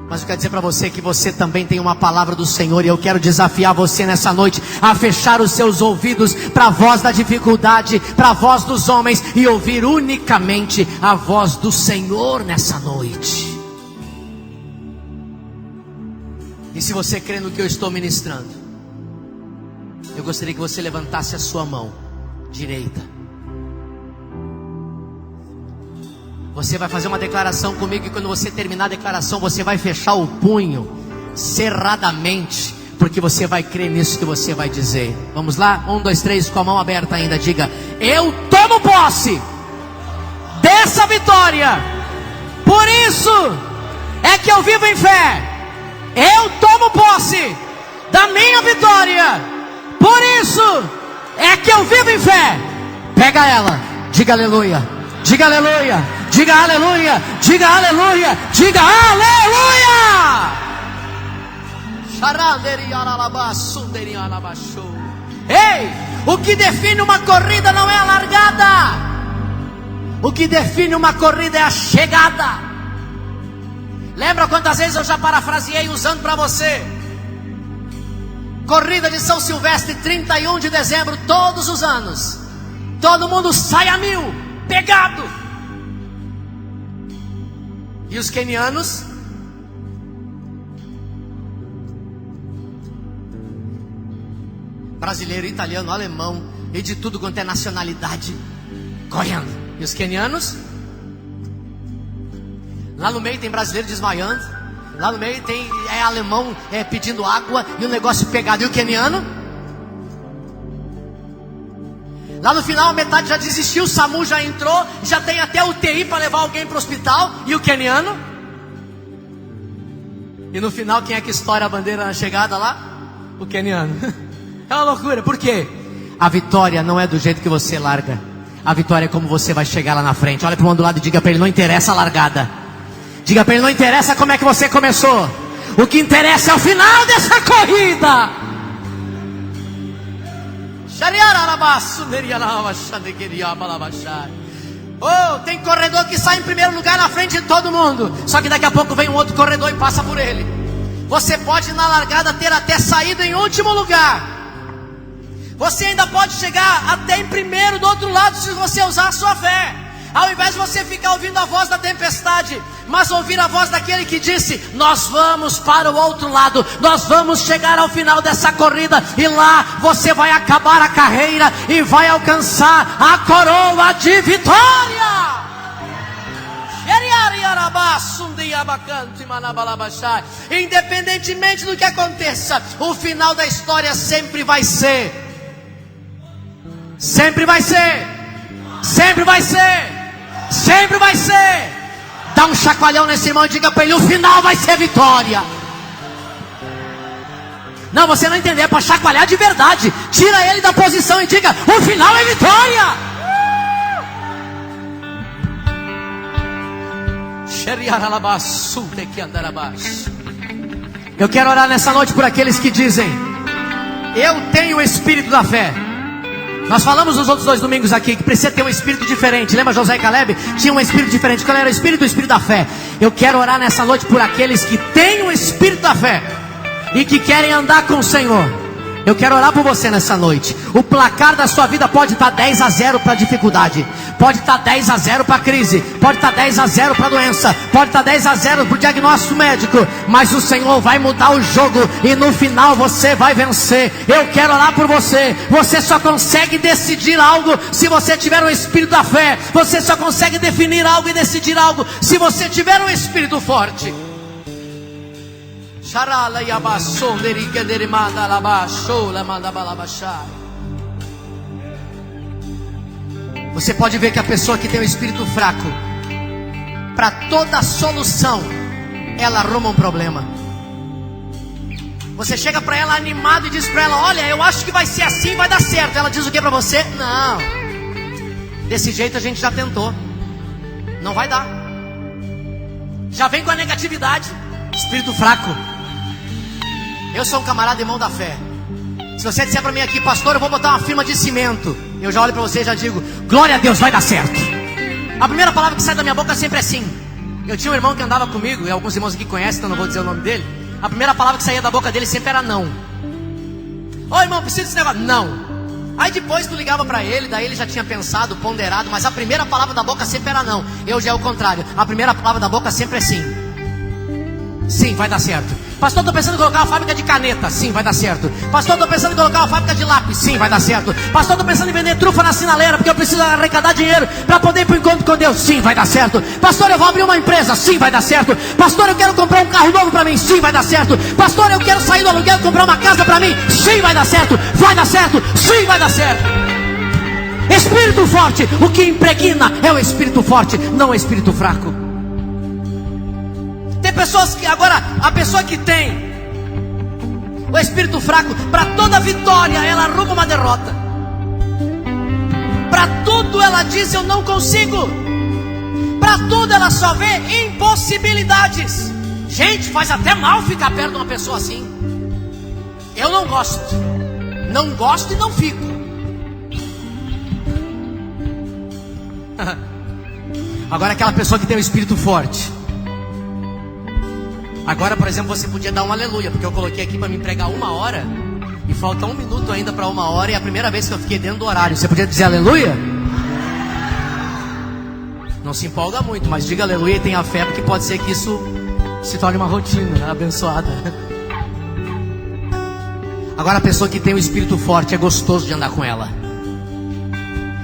Mas eu quero dizer para você que você também tem uma palavra do Senhor, e eu quero desafiar você nessa noite a fechar os seus ouvidos para a voz da dificuldade, para a voz dos homens, e ouvir unicamente a voz do Senhor nessa noite. E se você crê no que eu estou ministrando, eu gostaria que você levantasse a sua mão direita. Você vai fazer uma declaração comigo, e quando você terminar a declaração, você vai fechar o punho cerradamente, porque você vai crer nisso que você vai dizer. Vamos lá? 1, 2, 3, com a mão aberta ainda. Diga: eu tomo posse dessa vitória. Por isso é que eu vivo em fé. Eu tomo posse da minha vitória. Por isso é que eu vivo em fé. Pega ela. Diga aleluia. Diga aleluia. Diga aleluia. Diga aleluia. Diga aleluia. Ei, o que define uma corrida não é a largada. O que define uma corrida é a chegada. Lembra quantas vezes eu já parafraseei usando para você? Corrida de São Silvestre, 31 de dezembro, todos os anos. Todo mundo sai a 1000, pegado. E os quenianos? Brasileiro, italiano, alemão, e de tudo quanto é nacionalidade, correndo. E os quenianos? Lá no meio tem brasileiro desmaiando. Lá no meio tem alemão pedindo água e o negócio pegado. E o queniano? Lá no final a metade já desistiu, o SAMU já entrou, já tem até UTI para levar alguém para o hospital. E o queniano? E no final quem é que estoura a bandeira na chegada lá? O queniano. É uma loucura, por quê? A vitória não é do jeito que você larga. A vitória é como você vai chegar lá na frente. Olha para o outro lado e diga para ele: não interessa a largada. Diga para ele: não interessa como é que você começou. O que interessa é o final dessa corrida. Oh, tem corredor que sai em primeiro lugar na frente de todo mundo. Só que daqui a pouco vem um outro corredor e passa por ele. Você pode na largada ter até saído em último lugar. Você ainda pode chegar até em primeiro do outro lado se você usar a sua fé. Ao invés de você ficar ouvindo a voz da tempestade, mas ouvir a voz daquele que disse: nós vamos para o outro lado, nós vamos chegar ao final dessa corrida, e lá você vai acabar a carreira e vai alcançar a coroa de vitória. Independentemente do que aconteça, o final da história sempre vai ser. Sempre vai ser. Sempre vai ser. Sempre vai ser. Dá um chacoalhão nesse irmão e diga para ele: o final vai ser vitória. Não, você não entendeu, é para chacoalhar de verdade. Tira ele da posição e diga: o final é vitória. Eu quero orar nessa noite por aqueles que dizem: eu tenho o espírito da fé. Nós falamos nos outros 2 domingos aqui que precisa ter um espírito diferente. Lembra Josué e Caleb? Tinha um espírito diferente. Qual era o espírito? O espírito da fé. Eu quero orar nessa noite por aqueles que têm o espírito da fé e que querem andar com o Senhor. Eu quero orar por você nessa noite. O placar da sua vida pode estar 10-0 para a dificuldade, pode estar 10-0 para a crise, pode estar 10-0 para a doença, pode estar 10-0 para o diagnóstico médico, mas o Senhor vai mudar o jogo e no final você vai vencer. Eu quero orar por você. Você só consegue decidir algo se você tiver o espírito da fé. Você só consegue definir algo e decidir algo se você tiver um espírito forte. Você pode ver que a pessoa que tem um espírito fraco, para toda solução, ela arruma um problema. Você chega para ela animado e diz para ela: olha, eu acho que vai ser assim, vai dar certo. Ela diz o que para você? Não, desse jeito a gente já tentou, não vai dar. Já vem com a negatividade. Espírito fraco. Eu sou um camarada irmão da fé. Se você disser para mim aqui: pastor, eu vou botar uma firma de cimento, eu já olho para você e já digo: glória a Deus, vai dar certo. A primeira palavra que sai da minha boca sempre é sim. Eu tinha um irmão que andava comigo, e alguns irmãos aqui conhecem, então não vou dizer o nome dele. A primeira palavra que saía da boca dele sempre era não. Ô irmão, preciso desse negócio? Não. Aí depois tu ligava para ele, daí ele já tinha pensado, ponderado, mas a primeira palavra da boca sempre era não. Eu já é o contrário. A primeira palavra da boca sempre é sim. Sim, vai dar certo. Pastor, estou pensando em colocar uma fábrica de caneta. Sim, vai dar certo. Pastor, estou pensando em colocar uma fábrica de lápis. Sim, vai dar certo. Pastor, estou pensando em vender trufa na sinaleira, porque eu preciso arrecadar dinheiro para poder ir para o encontro com Deus. Sim, vai dar certo. Pastor, eu vou abrir uma empresa. Sim, vai dar certo. Pastor, eu quero comprar um carro novo para mim. Sim, vai dar certo. Pastor, eu quero sair do aluguel e comprar uma casa para mim. Sim, vai dar certo. Vai dar certo. Sim, vai dar certo. Espírito forte. O que impregna é o espírito forte, não o espírito fraco. Tem pessoas que agora, a pessoa que tem o espírito fraco, para toda vitória ela arruma uma derrota. Para tudo ela diz eu não consigo. Para tudo ela só vê impossibilidades. Gente, faz até mal ficar perto de uma pessoa assim. Eu não gosto. Não gosto e não fico. Agora aquela pessoa que tem o espírito forte. Agora, por exemplo, você podia dar um aleluia, porque eu coloquei aqui para me pregar 1 hora e falta 1 minuto ainda para 1 hora, e é a primeira vez que eu fiquei dentro do horário. Você podia dizer aleluia? Não se empolga muito, mas diga aleluia e tenha fé, porque pode ser que isso se torne uma rotina, né? Abençoada. Agora a pessoa que tem o espírito forte, é gostoso de andar com ela.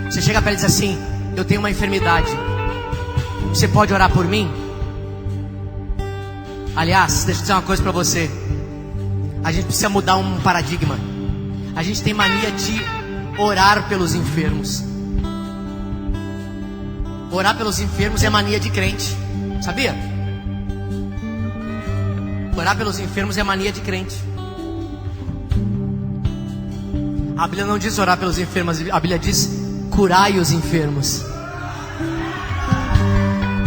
Você chega para ela e diz assim: eu tenho uma enfermidade, você pode orar por mim? Aliás, deixa eu dizer uma coisa para você. A gente precisa mudar um paradigma. A gente tem mania de orar pelos enfermos. Orar pelos enfermos é mania de crente. Sabia? Orar pelos enfermos é mania de crente. A Bíblia não diz orar pelos enfermos, a Bíblia diz curai os enfermos.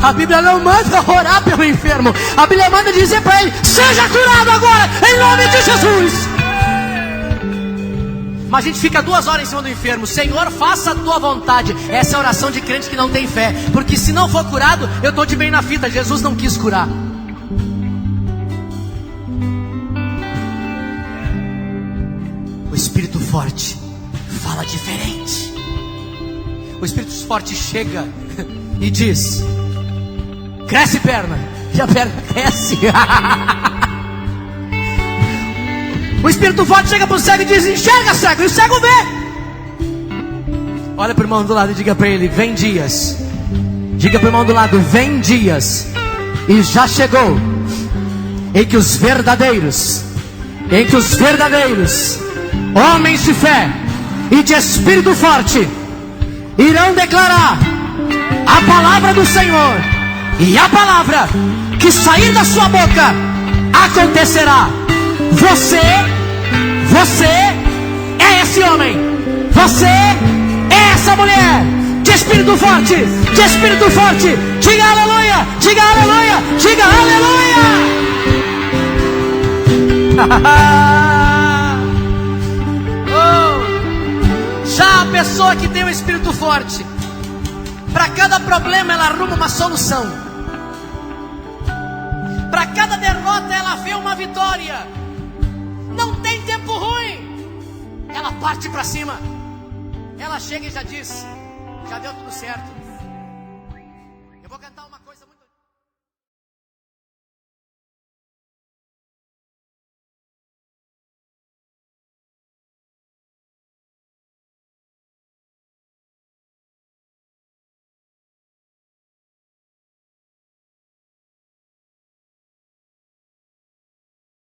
A Bíblia não manda orar pelo enfermo. A Bíblia manda dizer para ele: seja curado agora, em nome de Jesus. Mas a gente fica 2 horas em cima do enfermo. Senhor, faça a tua vontade. Essa é a oração de crente que não tem fé. Porque se não for curado, eu estou de bem na fita. Jesus não quis curar. O espírito forte fala diferente. O espírito forte chega e diz: cresce perna. E a perna cresce. O espírito forte chega para o cego e diz: enxerga, cego. E o cego vê. Olha para o irmão do lado e diga para ele: vem dias. Diga para o irmão do lado: vem dias. E já chegou em que os verdadeiros homens de fé e de espírito forte irão declarar a palavra do Senhor. E a palavra que sair da sua boca acontecerá. Você é esse homem. Você é essa mulher de espírito forte. De espírito forte. Diga aleluia. Diga aleluia. Diga aleluia. Já a pessoa que tem o espírito forte, para cada problema ela arruma uma solução. Para cada derrota ela vê uma vitória. Não tem tempo ruim. Ela parte para cima. Ela chega e já diz: já deu tudo certo. Eu vou cantar